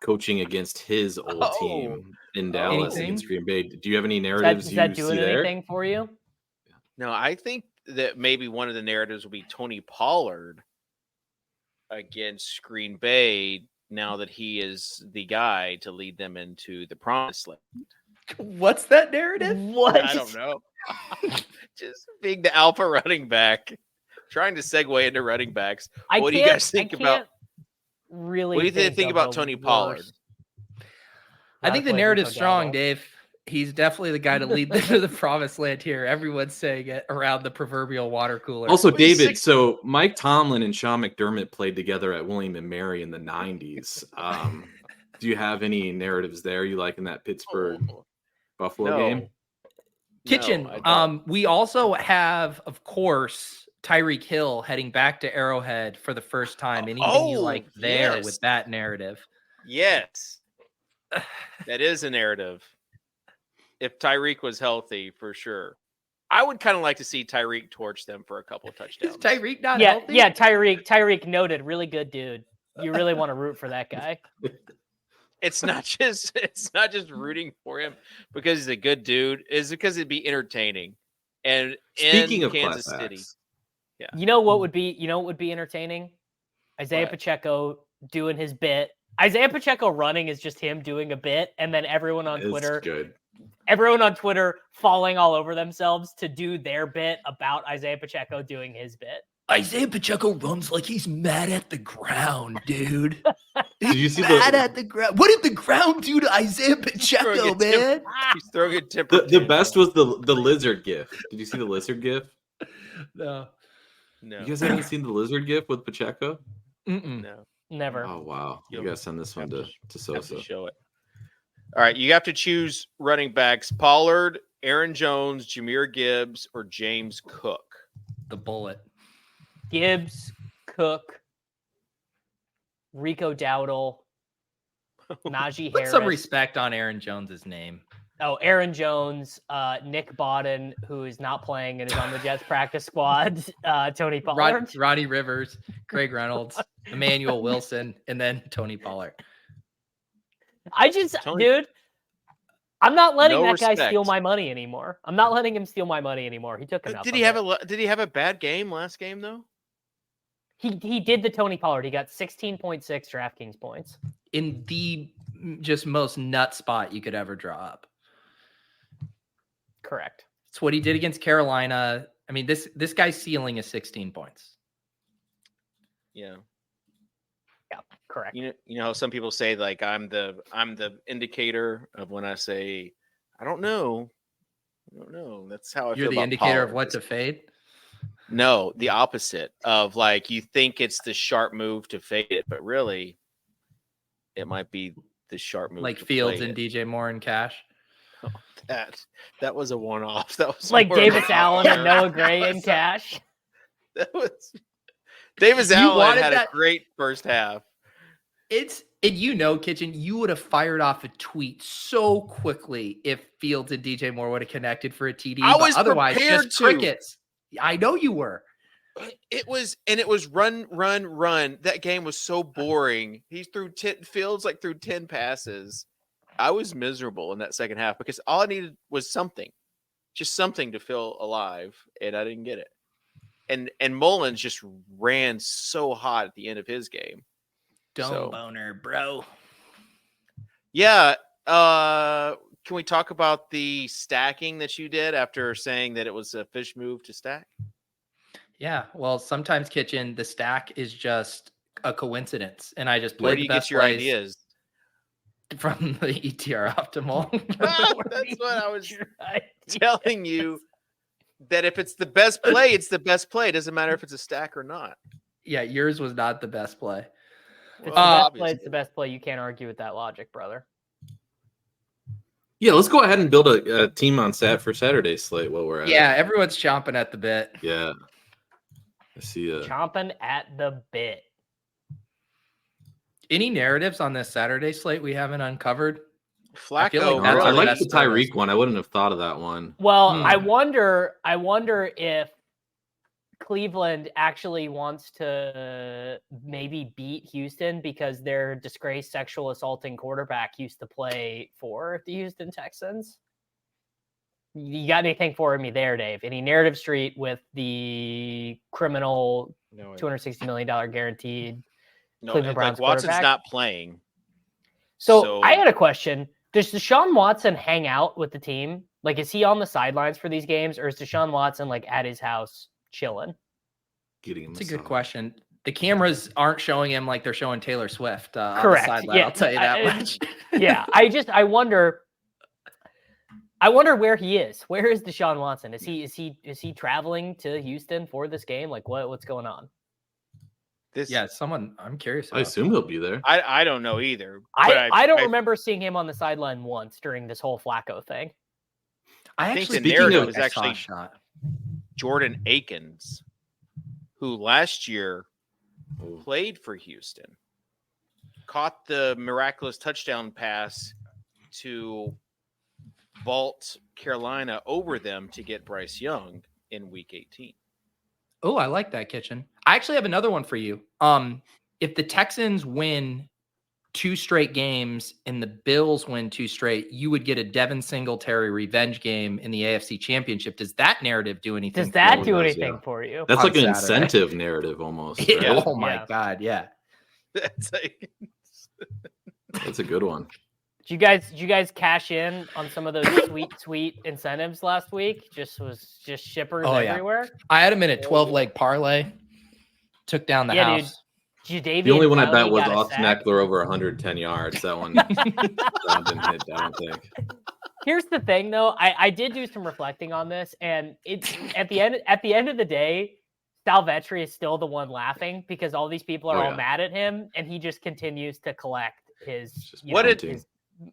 coaching against his old team in Dallas Anything? against Green Bay. Do you have any Is narratives that you see doing there? anything for you? No, I think that maybe one of the narratives will be Tony Pollard against Green Bay now that he is the guy to lead them into the promised land. What's that narrative? What? I don't know. Just being the alpha running back, trying to segue into running backs. What do you guys think about? Really? What do you think of about a Tony Pollard? worse I think the athletic narrative's strong, Odell. Dave. He's definitely the guy to lead them to the promised land here. Everyone's saying it around the proverbial water cooler. Also, Well, he's David, six- so Mike Tomlin and Sean McDermott played together at William and Mary in the 90s. Do you have any narratives there you like in that Pittsburgh Buffalo No. game? Kitchen. No, I don't. We also have, of course, Tyreek Hill heading back to Arrowhead for the first time. Anything you Oh, like there yes. with that narrative? Yes, that is a narrative. If Tyreek was healthy, for sure. I would kind of like to see Tyreek torch them for a couple of Is touchdowns. Tyreek not Yeah, healthy? yeah. Tyreek noted. Really good dude. You really want to root for that guy. It's not just rooting for him because he's a good dude. It's because it'd be entertaining. And Speaking in of Kansas class City, acts, You know what would be? entertaining? Isaiah What? Pacheco doing his bit. Isaiah Pacheco running is just him doing a bit, and then everyone on it's Twitter good. falling all over themselves to do their bit about Isaiah Pacheco doing his bit. Isaiah Pacheco runs like he's mad at the ground, dude. Did you see mad the at the ground. What did the ground do to Isaiah Throwing Pacheco, a man? he's throwing a temper. the best was the lizard gif? Did you see the lizard gif? No. No, You guys haven't seen the lizard gif with Pacheco? Mm-mm. no. Never. Oh wow! You You'll gotta send this one have to Have to Sosa. show it. All right, you have to choose running backs: Pollard, Aaron Jones, Jahmyr Gibbs, or James Cook. The bullet. Gibbs, Cook, Rico Dowdle, Najee Put Harris. some respect on Aaron Jones's name. Oh, Aaron Jones, Nick Bodden, who is not playing and is on the Jets practice squad. Tony Pollard. Ronnie Rivers, Craig Reynolds, Emmanuel Wilson, and then Tony Pollard. Dude, I'm not letting No that guy steal respect. my money anymore. I'm not letting him steal my money anymore. He took enough. Did of he have it. Did he have a bad game last game though? He did the Tony Pollard. He got 16.6 DraftKings points. In the just most nut spot you could ever draw up. Correct. It's what he did against Carolina. I mean, this guy's ceiling is 16 points. Yeah. Yeah, correct. You know how some people say like I'm the indicator of when I say I don't know. That's how I You're feel the about indicator of Pollard. what to fade. No, the opposite of like you think it's the sharp move to fade it, but really it might be the sharp move Like to Fields play and it. DJ Moore and Cash. That was a one-off. That was Like more of Davis a- Allen and Noah Gray in cash. That was Davis You Allen wanted had that- a great first half. Kitchen, you would have fired off a tweet so quickly if Fields and DJ Moore would have connected for a TD. I but was otherwise prepared just to. crickets. I know you were. It was run. That game was so boring. He threw Fields like threw 10 passes. I was miserable in that second half because all I needed was something, just something to feel alive, and I didn't get it. And Mullins just ran so hot at the end of his game. Dome So- boner, bro. Yeah. Can we talk about the stacking that you did after saying that it was a fish move to stack? Yeah. Well, sometimes Kitchen, the stack is just a coincidence. And I just Where played do you the get best your plays ideas? from the ETR optimal. That's what I was telling you. that if it's the best play, it's the best play. It doesn't matter if it's a stack or not. Yeah, yours was not the best play. If it's Well, the best play, obviously. it's the best play. You can't argue with that logic, brother. Yeah, let's go ahead and build a team on for Saturday's slate while we're at Yeah, it. everyone's chomping at the bit. Yeah. I see Chomping at the bit. Any narratives on this Saturday slate we haven't uncovered? I feel Flacco. like that's I the like best the Tyreek one. I wouldn't have thought of that one. Well, Hmm. I wonder if Cleveland actually wants to maybe beat Houston because their disgraced sexual assaulting quarterback used to play for the Houston Texans. You got anything for me there, Dave? Any narrative street with the criminal No, $260 million guaranteed? no, Cleveland Browns Watson's quarterback? not playing. So I had a question. Does Deshaun Watson hang out with the team? Like, is he on the sidelines for these games, or is Deshaun Watson like at his house chilling? Getting him It's a good massage. question. The cameras aren't showing him like they're showing Taylor Swift on the Correct. sideline. Yeah, I'll tell you that much. Yeah, I wonder where he is. Where is Deshaun Watson? Is he traveling to Houston for this game? Like, what's going on? This, Yeah, I'm curious I about. assume he'll be there. I don't know either. but I don't remember seeing him on the sideline once during this whole Flacco thing. I think actually the feel narrative like is I saw actually a shot. Jordan Akins, who last year played for Houston, caught the miraculous touchdown pass to vault Carolina over them to get Bryce Young in Week 18. Oh, I like that, Kitchen. I actually have another one for you. If the Texans win 2 straight games and the Bills win 2 straight, you would get a Devin Singletary revenge game in the AFC Championship. Does that narrative do anything? Does that it do does, anything yeah. for you? That's On like an Saturday. incentive narrative almost. Yeah, Right? oh my Yeah. God, yeah. That's like, That's a good one. Did you guys cash in on some of those sweet incentives last week? Just shippers Oh, yeah. everywhere. I had him in a 12-leg parlay. Took down the Yeah, dude. house. Jadavian The only one I bet Clowney was got a Austin sack. Eckler over 110 yards. That one, that one didn't hit, I don't think. Here's the thing, though. I did do some reflecting on this, and it's at the end of the day, Salvetri is still the one laughing because all these people are Oh, all yeah. mad at him, and he just continues to collect his Just you What know, did-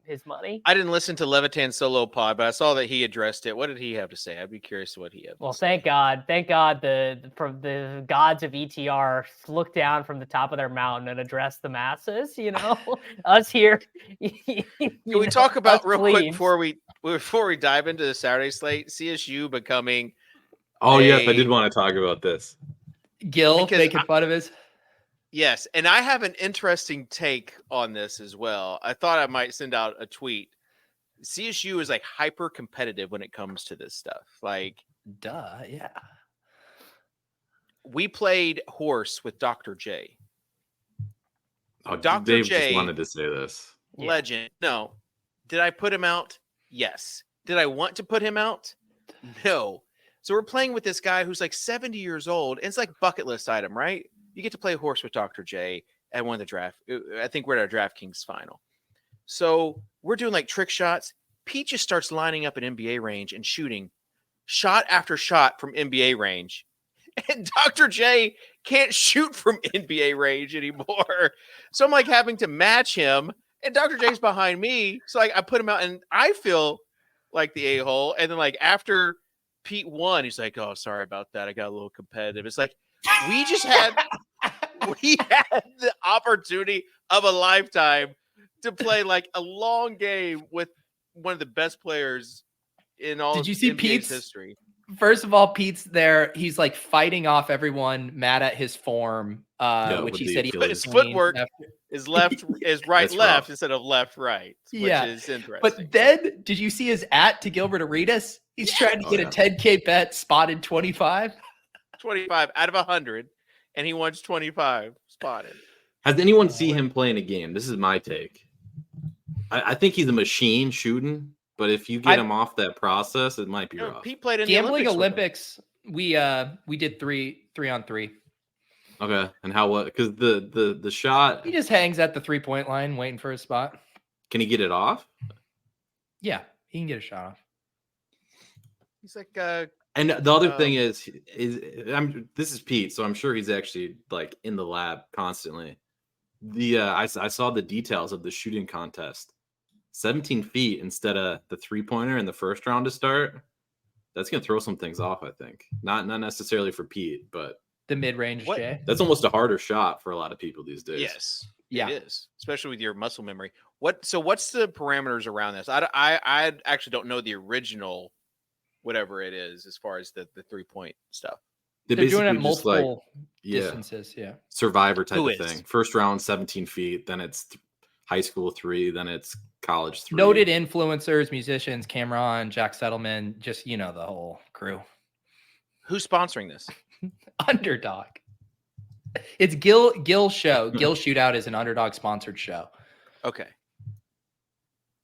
his money. I didn't listen to Levitan solo pod, but I saw that he addressed it. What did he have to say? I'd be curious to what he had. Well, to say. thank God the gods of ETR look down from the top of their mountain and address the masses. You know, us here. Can we talk about us real quick plebes. before we dive into the Saturday slate? CSU becoming Oh, yes, I Hey. did want to talk about this. Gil Because making fun of his. yes, and I have an interesting take on this as well. I thought I might send out a tweet. CSU is like hyper competitive when it comes to this stuff. Like Duh, yeah. we played horse with Dr. J. Oh, Dr. Dave J. just wanted to say this. Yeah. Legend. No. Did I put him out? Yes. Did I want to put him out? No. So we're playing with this guy who's like 70 years old. And it's like bucket list item, right? You get to play horse with Dr. J at one of the draft. I think we're at our DraftKings final. So we're doing like trick shots. Pete just starts lining up an NBA range and shooting shot after shot from NBA range. And Dr. J can't shoot from NBA range anymore. So I'm like having to match him. And Dr. J's behind me. So like I put him out and I feel like the a-hole. And then like after Pete won, he's like, oh, sorry about that. I got a little competitive. It's like we had the opportunity of a lifetime to play like a long game with one of the best players in all Did of you see NBA's Pete's- history. First of all, Pete's there. He's like fighting off everyone mad at his form, which with he the said he Achilles. His explained footwork after- is left is right That's left rough. instead of left right, which Yeah, is interesting. But then, did you see his to Gilbert Arenas? He's trying to Oh, get yeah. a 10K bet spotted 25. 25 out of 100, and he wants 25 spotted. Has anyone seen him play in a game? This is my take. I think he's a machine shooting, but if you get him off that process, it might be rough. Pete played in Gambling the Olympics. we did 3-on-3. Okay, and how what? Because the shot, He just hangs at the 3-point line waiting for his spot. can he get it off? Yeah, he can get a shot off. He's like And the other thing is this is Pete, so I'm sure he's actually like in the lab constantly. I saw the details of the shooting contest. 17 feet instead of the 3-pointer in the first round to start. That's gonna throw some things off, I think. Not necessarily for Pete, but The mid-range Jay. that's almost a harder shot for a lot of people these days. Yes, Yeah. it is, especially with your muscle memory. What's the parameters around this? I actually don't know the original, whatever it is, as far as the 3-point stuff. They're doing it basically just like multiple distances. Yeah. Survivor type Who of is? thing. First round 17 feet, then it's high school 3, then it's college 3. Noted influencers, musicians, Cameron, Jack Settleman, just the whole crew. Who's sponsoring this? Underdog. It's Gil show. Gil Shootout is an Underdog sponsored show. Okay.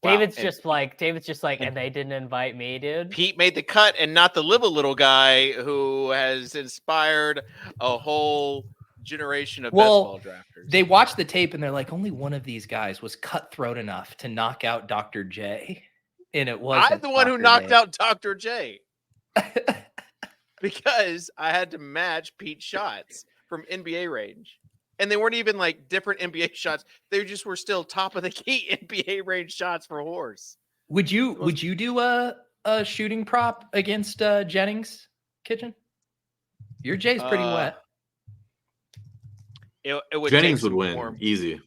David's Wow, just like, and they didn't invite me, dude. Pete made the cut, and not the Live a Little guy who has inspired a whole generation of best ball drafters. They watch the tape and they're like, only one of these guys was cutthroat enough to knock out Dr. J. And it was I'm the one who knocked out Dr. J. Because I had to match Pete's shots from NBA range. And they weren't even like different NBA shots. They just were still top of the key NBA range shots for horse. Would you do a shooting prop against Jennings, Kitchen? Your J's pretty wet. It would Jennings would win easy.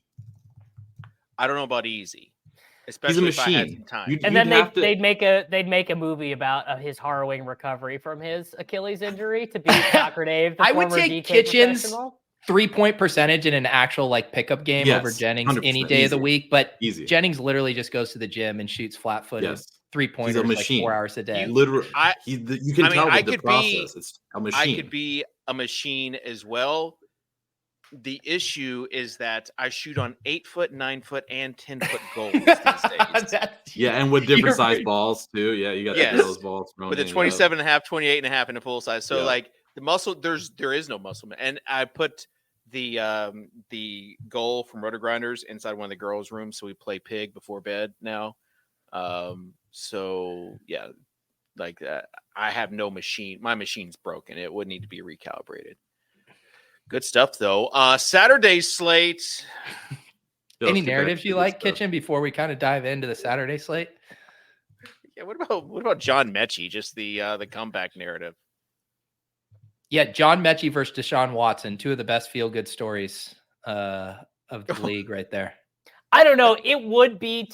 I don't know about easy. He's a Especially if I had machine. some time. And then they'd make a movie about his harrowing recovery from his Achilles injury to beat Soccer Dave. I would take Kitchen's 3-point percentage in an actual like pickup game over Jennings any day of the week, but Jennings literally just goes to the gym and shoots flat-footed 3-pointers like 4 hours a day. Literally, you can tell with the process. It's a machine. I could be a machine as well. The issue is that I shoot on 8-foot, 9-foot, and 10-foot goals these days. Yeah, and with different size balls too. Yeah, you got those balls with the 27 and a half, 28 and a half in a full size. So like the muscle, there is no muscle. And I put the goal from Roto Grinders inside one of the girls' rooms, so we play pig before bed now. So yeah, like that. I have no machine. My machine's broken. It would need to be recalibrated. Good stuff, though. Saturday slate. Any narratives you like, Kitchen, before we kind of dive into the Saturday slate? Yeah, what about John Mechie? Just the comeback narrative. Yeah, John Mechie versus Deshaun Watson, 2 of the best feel-good stories of the league right there. I don't know. It would be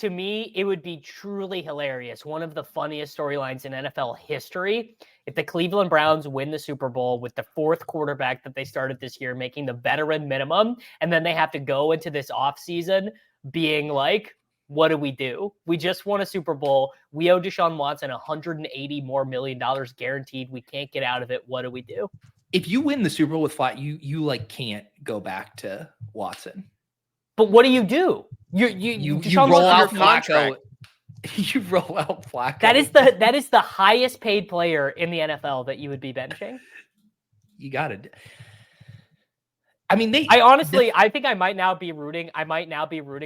truly hilarious. One of the funniest storylines in NFL history. If the Cleveland Browns win the Super Bowl with the 4th quarterback that they started this year, making the veteran minimum, and then they have to go into this offseason being like, what do we do? We just won a Super Bowl. We owe Deshaun Watson $180 more million guaranteed. We can't get out of it. What do we do? If you win the Super Bowl with flat, you like can't go back to Watson. But what do? You roll out Flacco. You roll out Flacco. That is the highest paid player in the NFL that you would be benching. You got to. I mean, I think I might now be rooting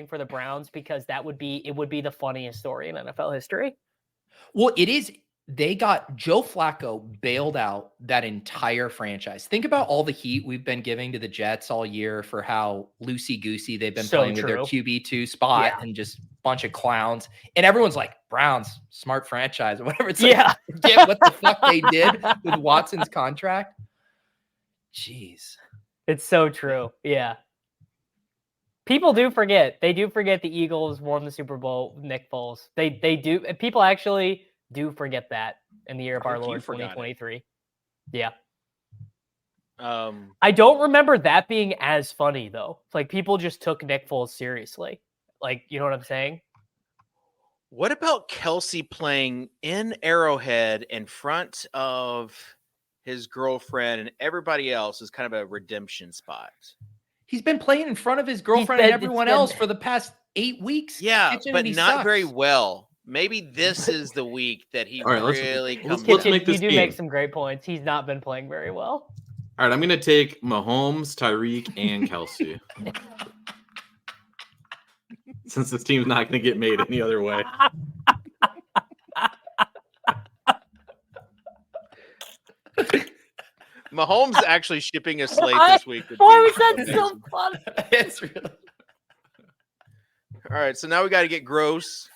for the Browns because it would be the funniest story in NFL history. Well, it is. They got Joe Flacco bailed out that entire franchise. Think about all the heat we've been giving to the Jets all year for how loosey-goosey they've been playing with their QB2 spot and just bunch of clowns. And everyone's like, Browns, smart franchise or whatever. It's like, get what the fuck they did with Watson's contract. Jeez. It's so true. Yeah. People do forget. They do forget the Eagles won the Super Bowl with Nick Foles. They do. People actually do forget that in the year of our Lord 2023. Yeah. I don't remember that being as funny though. Like people just took Nick Foles seriously. Like, you know what I'm saying? What about Kelsey playing in Arrowhead in front of his girlfriend and everybody else is kind of a redemption spot? He's been playing in front of his girlfriend and everyone else for the past 8 weeks. Yeah, but not very well. Maybe this is the week that he really comes. Let's make this you do make some great points. He's not been playing very well. All right, I'm going to take Mahomes, Tyreek, and Kelsey. Since this team's not going to get made any other way. Mahomes actually shipping a slate this week. would Why be was that so amazing. funny? It's really. All right, so now we got to get gross.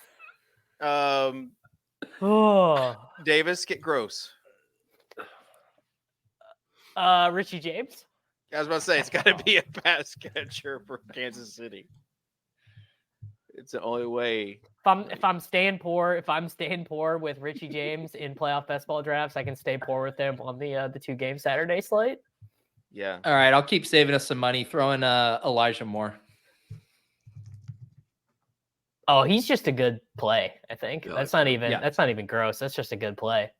Oh, Davis, get gross. Richie James. I was about to say it's got to be a pass catcher for Kansas City. It's the only way. If I'm staying poor with Richie James in playoff best ball drafts, I can stay poor with them on the 2-game Saturday slate. Yeah. All right, I'll keep saving us some money. Throw in Elijah Moore. Oh, he's just a good play. I think Yeah, that's not even gross. That's just a good play.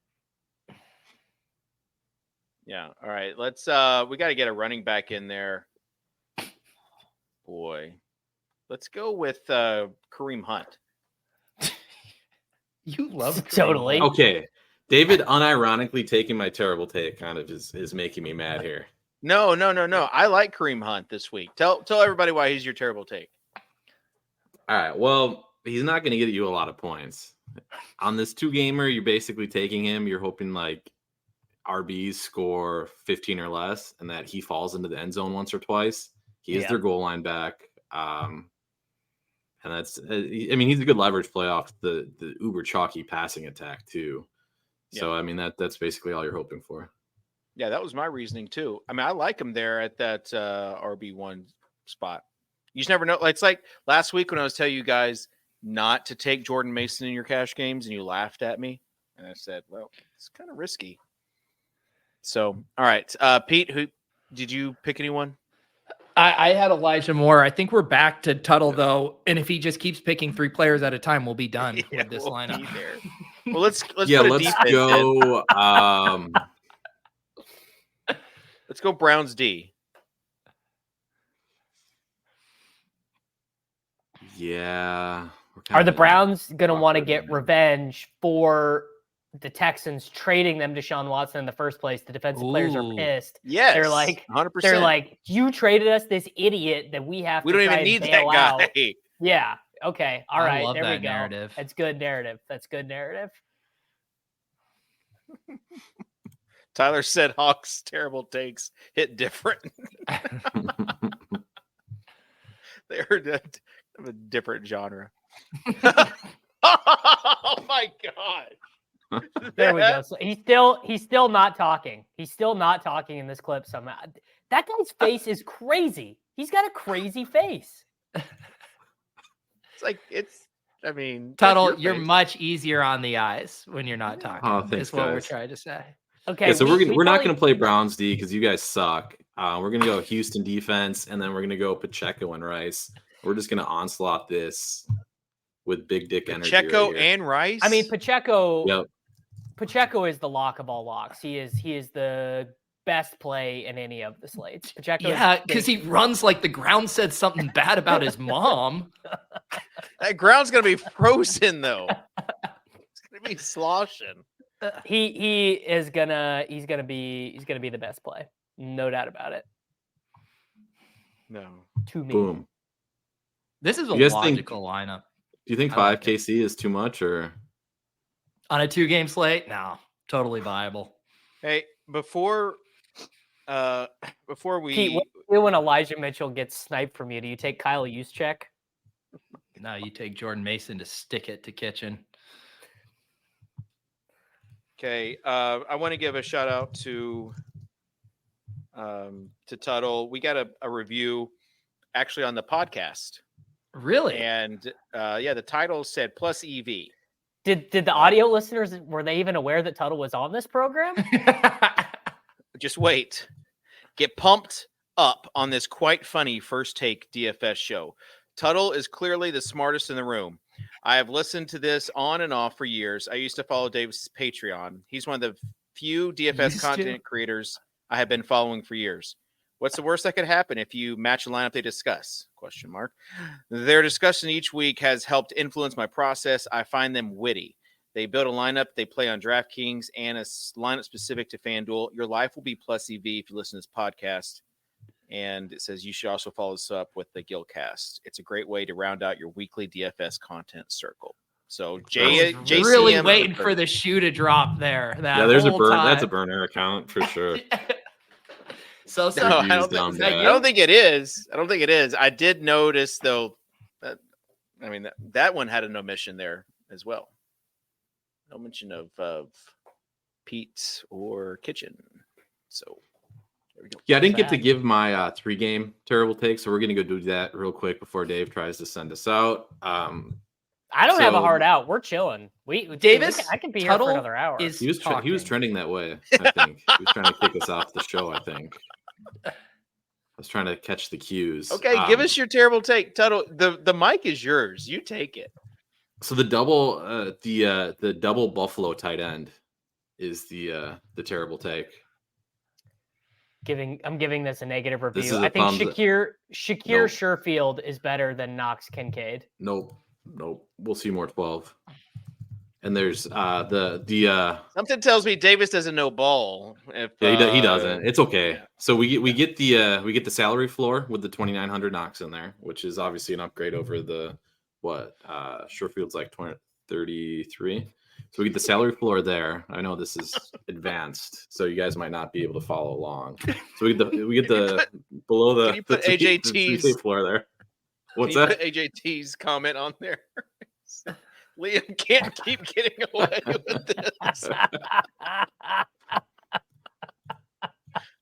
Yeah. All right. Let's we got to get a running back in there. Boy. Let's go with Kareem Hunt. You love Totally. Okay. David unironically taking my terrible take kind of is making me mad here. No. I like Kareem Hunt this week. Tell everybody why he's your terrible take. All right. Well, he's not going to get you a lot of points. On this 2-gamer, you're basically taking him. You're hoping like RBs score 15 or less and that he falls into the end zone once or twice. He is their goal line back. And that's, he's a good leverage play off the uber chalky passing attack too. So, that's basically all you're hoping for. Yeah, that was my reasoning too. I like him there at that RB1 spot. You just never know. It's like last week when I was telling you guys not to take Jordan Mason in your cash games and you laughed at me. And I said, well, it's kind of risky. So, all right. Pete, who did you pick anyone? I had Elijah Moore. I think we're back to Tuttle though, and if he just keeps picking 3 players at a time, we'll be done with this lineup. Well, let's let's go. Let's go Browns D. Yeah. Are the Browns going to want to get revenge for the Texans trading them to Deshaun Watson in the first place? The defensive players are pissed. Yes, they're like 100%. They're like, you traded us this idiot that we have. We to don't try even need and that bail guy. out. Yeah. Okay. All right. love There that we go. narrative. That's good narrative. Tyler said Hawks' terrible takes hit different. They're of a different genre. Oh my god! There we go. So he's still not talking. He's still not talking in this clip somehow. That guy's face is crazy. He's got a crazy face. It's like Tuttle, like you're face. much easier on the eyes when you're not talking. Oh, thanks, is what we're guys. trying to say. Okay. So we're not going to play Browns D because you guys suck. We're going to go Houston defense, and then we're going to go Pacheco and Rice. We're just going to onslaught this with big dick energy. Pacheco right here. and Rice. Pacheco. Yep. Pacheco is the lock of all locks. He is the best play in any of the slates. Pacheco. Yeah, because he runs like the ground said something bad about his mom. That ground's gonna be frozen though. It's gonna be sloshing. He's gonna be the best play. No doubt about it. No. To me. Boom. This is a You guys logical lineup. Do you think I 5 like it. KC is too much or? On a 2-game slate? No, totally viable. Hey, before we Pete, what do you do when Elijah Mitchell gets sniped from you? Do you take Kyle Juszczyk? No, you take Jordan Mason to stick it to Kitchen. Okay, I want to give a shout out to Tuttle. We got a review actually on the podcast. Really? And the title said plus EV. Did the audio listeners, were they even aware that Tuttle was on this program? Just wait. Get pumped up on this quite funny first take DFS show. Tuttle is clearly the smartest in the room. I have listened to this on and off for years. I used to follow Davis' Patreon. He's one of the few DFS content creators I have been following for years. What's the worst that could happen if you match a lineup they discuss? ? Their discussion each week has helped influence my process. I find them witty. They build a lineup they play on DraftKings and a lineup specific to FanDuel. Your life will be plus EV if you listen to this podcast. And it says you should also follow this up with the Gilcast. It's a great way to round out your weekly DFS content circle. So JCM really waiting for the shoe to drop there. There's a burn. Time. That's a burner account for sure. So No, I Review's don't, dumb, think, I Dad. don't think it is. I don't think it is. I did notice though that that one had an omission there as well. No mention of Pete or Kitchen. So there we go. Yeah, I didn't get to give my 3-game terrible take, so we're gonna go do that real quick before Dave tries to send us out. I don't have a So- hard out. We're chilling. Davis, I can be here Tuttle for another hour. is He was talking. trending that way. I think he was trying to kick us off the show. I think I was trying to catch the cues. Okay, give us your terrible take, Tuttle. The mic is yours. You take it. So the double Buffalo tight end is the terrible take. I'm giving this a negative This review. is a I think thumbs up. Shakir Nope. Sherfield is better than Knox Kincaid. Nope. We'll see more 12. And there's the Something tells me Davis doesn't know ball. If he doesn't. It's okay. yeah. So we get the salary floor with the 2,900 Knox in there, which is obviously an upgrade over the Sherfield's like 33. So we get the salary floor there. I know this is advanced, so you guys might not be able to follow along. So we get the below the Can you put the AJT's the floor there. What's Can you that? put AJT's comment on there? Liam can't keep getting away with this.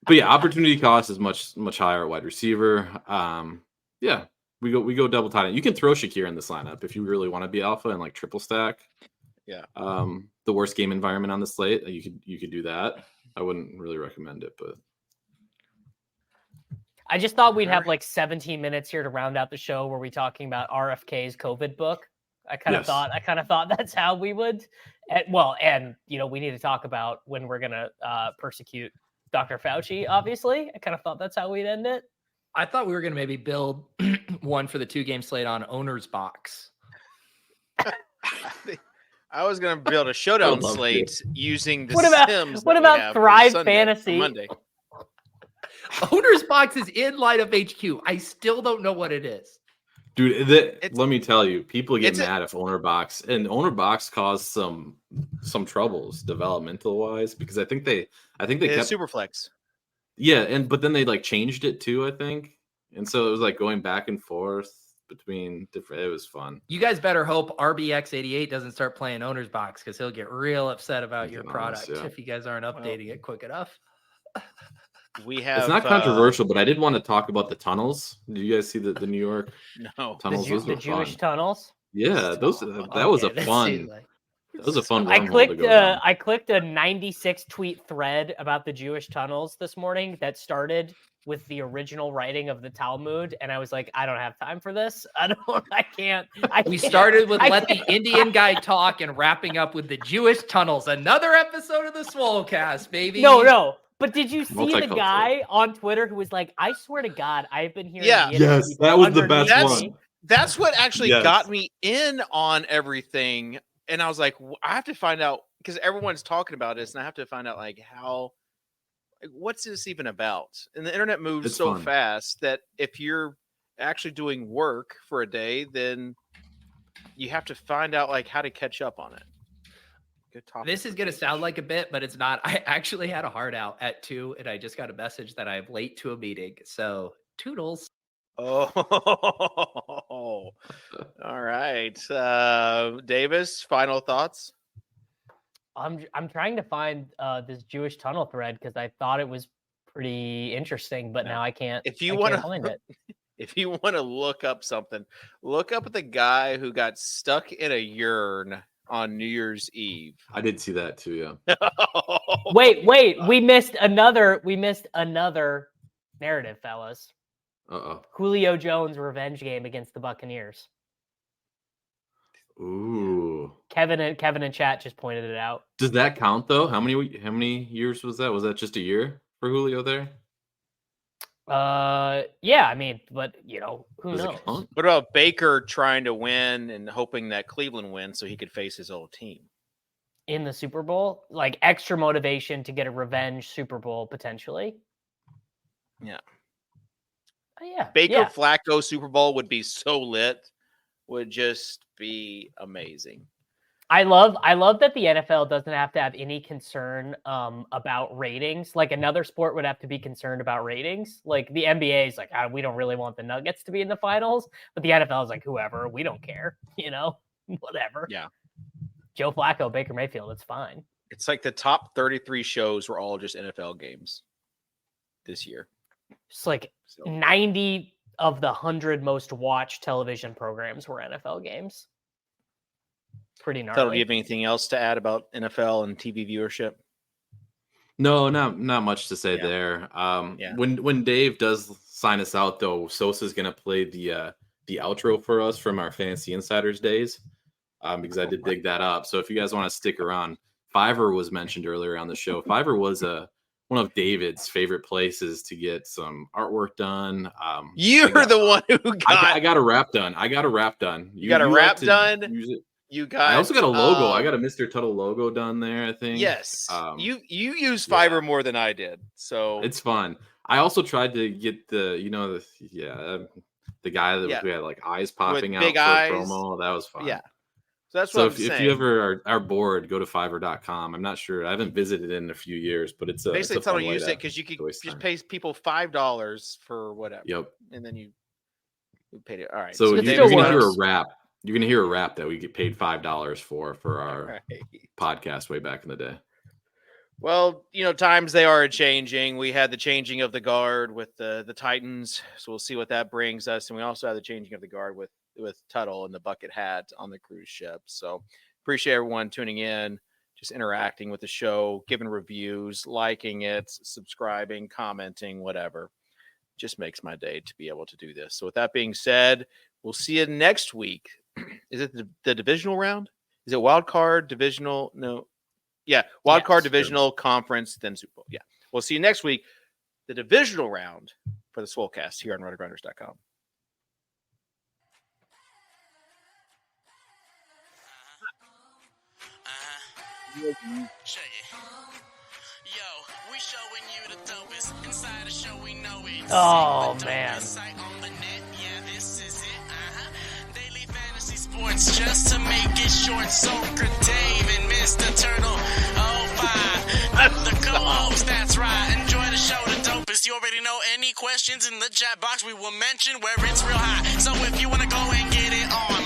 But yeah, opportunity cost is much higher at wide receiver. Yeah, we go double tight end. You can throw Shakir in this lineup if you really want to be alpha and like triple stack. Yeah. The worst game environment on the slate, you could do that. I wouldn't really recommend it, but I just thought we'd have like 17 minutes here to round out the show where we talking about RFK's COVID book. I kind of thought that's how we would. And we need to talk about when we're gonna persecute Dr. Fauci. Obviously, I kind of thought that's how we'd end it. I thought we were going to maybe build one for the 2-game slate on owner's box. I was going to build a showdown love slate using the What about- Sims. what that we about have for Thrive Sunday, Fantasy? for Monday. Owner's box is in lineup HQ. I still don't know what it is. dude, let me tell you, people get it's a- mad if owner box caused some troubles developmental wise because I think they kept Superflex. yeah, but then they like changed it too, I think, and so it was like going back and forth between different. It was fun. You guys better hope RBX88 doesn't start playing owner's box because he'll get real upset about your product if you guys aren't updating it quick enough. We have. It's not controversial, but I did want to talk about the tunnels. Did you guys see the New York No. tunnels? Those The were Jewish fun. tunnels. Yeah, those that was a fun. That was a fun. I wormhole to go down. I clicked a 96 tweet thread about the Jewish tunnels this morning that started with the original writing of the Talmud, and I was like, I don't have time for this. I can't. We started with let the Indian guy talk and wrapping up with the Jewish tunnels. Another episode of the Swolecast, baby. No. But did you see the Multicultural. guy on Twitter who was like, I swear to God, I've been hearing Yeah. Yiddish Yes, people that was the best underneath me." one. That's what actually Yes. got me in on everything. And I was like, I have to find out because everyone's talking about this, and I have to find out like what's this even about? And the internet moves It's so fun. fast that if you're actually doing work for a day, then you have to find out like how to catch up on it. Good topic. This is going to sound like a bit, but it's not. I actually had a hard out at 2, and I just got a message that I'm late to a meeting. So, toodles. Oh, all right. Davis, final thoughts? I'm trying to find this Jewish tunnel thread because I thought it was pretty interesting, but now I can't. If you I want can't to find it. If you want to look up something, look up the guy who got stuck in a urn on New Year's Eve. I did see that too. Yeah. Wait, we missed another narrative, fellas. Uh Julio Jones revenge game against the Buccaneers. oh. Ooh. Kevin and chat just pointed it out. Does that count though? How many years was that? Was that just a year for Julio there? Yeah, I mean, but who Does it knows? count? What about Baker trying to win and hoping that Cleveland wins so he could face his old team? In the Super Bowl, like extra motivation to get a revenge Super Bowl potentially. Yeah. Yeah. Baker yeah. Flacco Super Bowl would be so lit. Would just be amazing. I love that the NFL doesn't have to have any concern about ratings. Like another sport would have to be concerned about ratings. Like the NBA is like, we don't really want the Nuggets to be in the finals, but the NFL is like, whoever, we don't care, whatever. Yeah. Joe Flacco, Baker Mayfield, it's fine. It's like the top 33 shows were all just NFL games this year. It's like 90 of the 100 most watched television programs were NFL games. Pretty gnarly. That'll give anything else to add about NFL and TV viewership? No, not much to say there. When Dave does sign us out, though, Sosa's gonna play the outro for us from our Fantasy Insiders days, because I did dig that up. So if you guys want to stick around, Fiverr was mentioned earlier on the show. Fiverr was one of David's favorite places to get some artwork done. You're the one who I got a wrap done. You got a wrap done? I also got a logo. I got a Mr. Tuttle logo done there, I think. Yes. You use Fiverr more than I did. So it's fun. I also tried to get the guy that we had like eyes popping out for a promo. That was fun. Yeah. So that's what I'm saying. If you ever are bored, go to Fiverr.com. I'm not sure. I haven't visited it in a few years, but it's basically it's how to use it because you can just pay people $5 for whatever. Yep. And then you paid it. All right. So you're going to hear a rap. You're going to hear a rap that we get paid $5 for our podcast way back in the day. Well, times they are changing. We had the changing of the guard with the Titans, so we'll see what that brings us. And we also had the changing of the guard with Tuttle and the bucket hat on the cruise ship. So appreciate everyone tuning in, just interacting with the show, giving reviews, liking it, subscribing, commenting, whatever. Just makes my day to be able to do this. So with that being said, we'll see you next week. Is it the divisional round? Is it wild card, divisional? No. Yeah, wild card, divisional, conference, then Super Bowl. Yeah. We'll see you next week. The divisional round for the Swolecast here on rotogrinders.com. We showing you the dopest. Inside the show, we know it. Oh, man. This is it. Daily fantasy sports just to make it short. Soaker Dave and Mr. Turtle. Oh, fine. The co-host, that's right. Enjoy the show, the dopest. You already know any questions in the chat box. We will mention where it's real high. So if you want to go and get it on.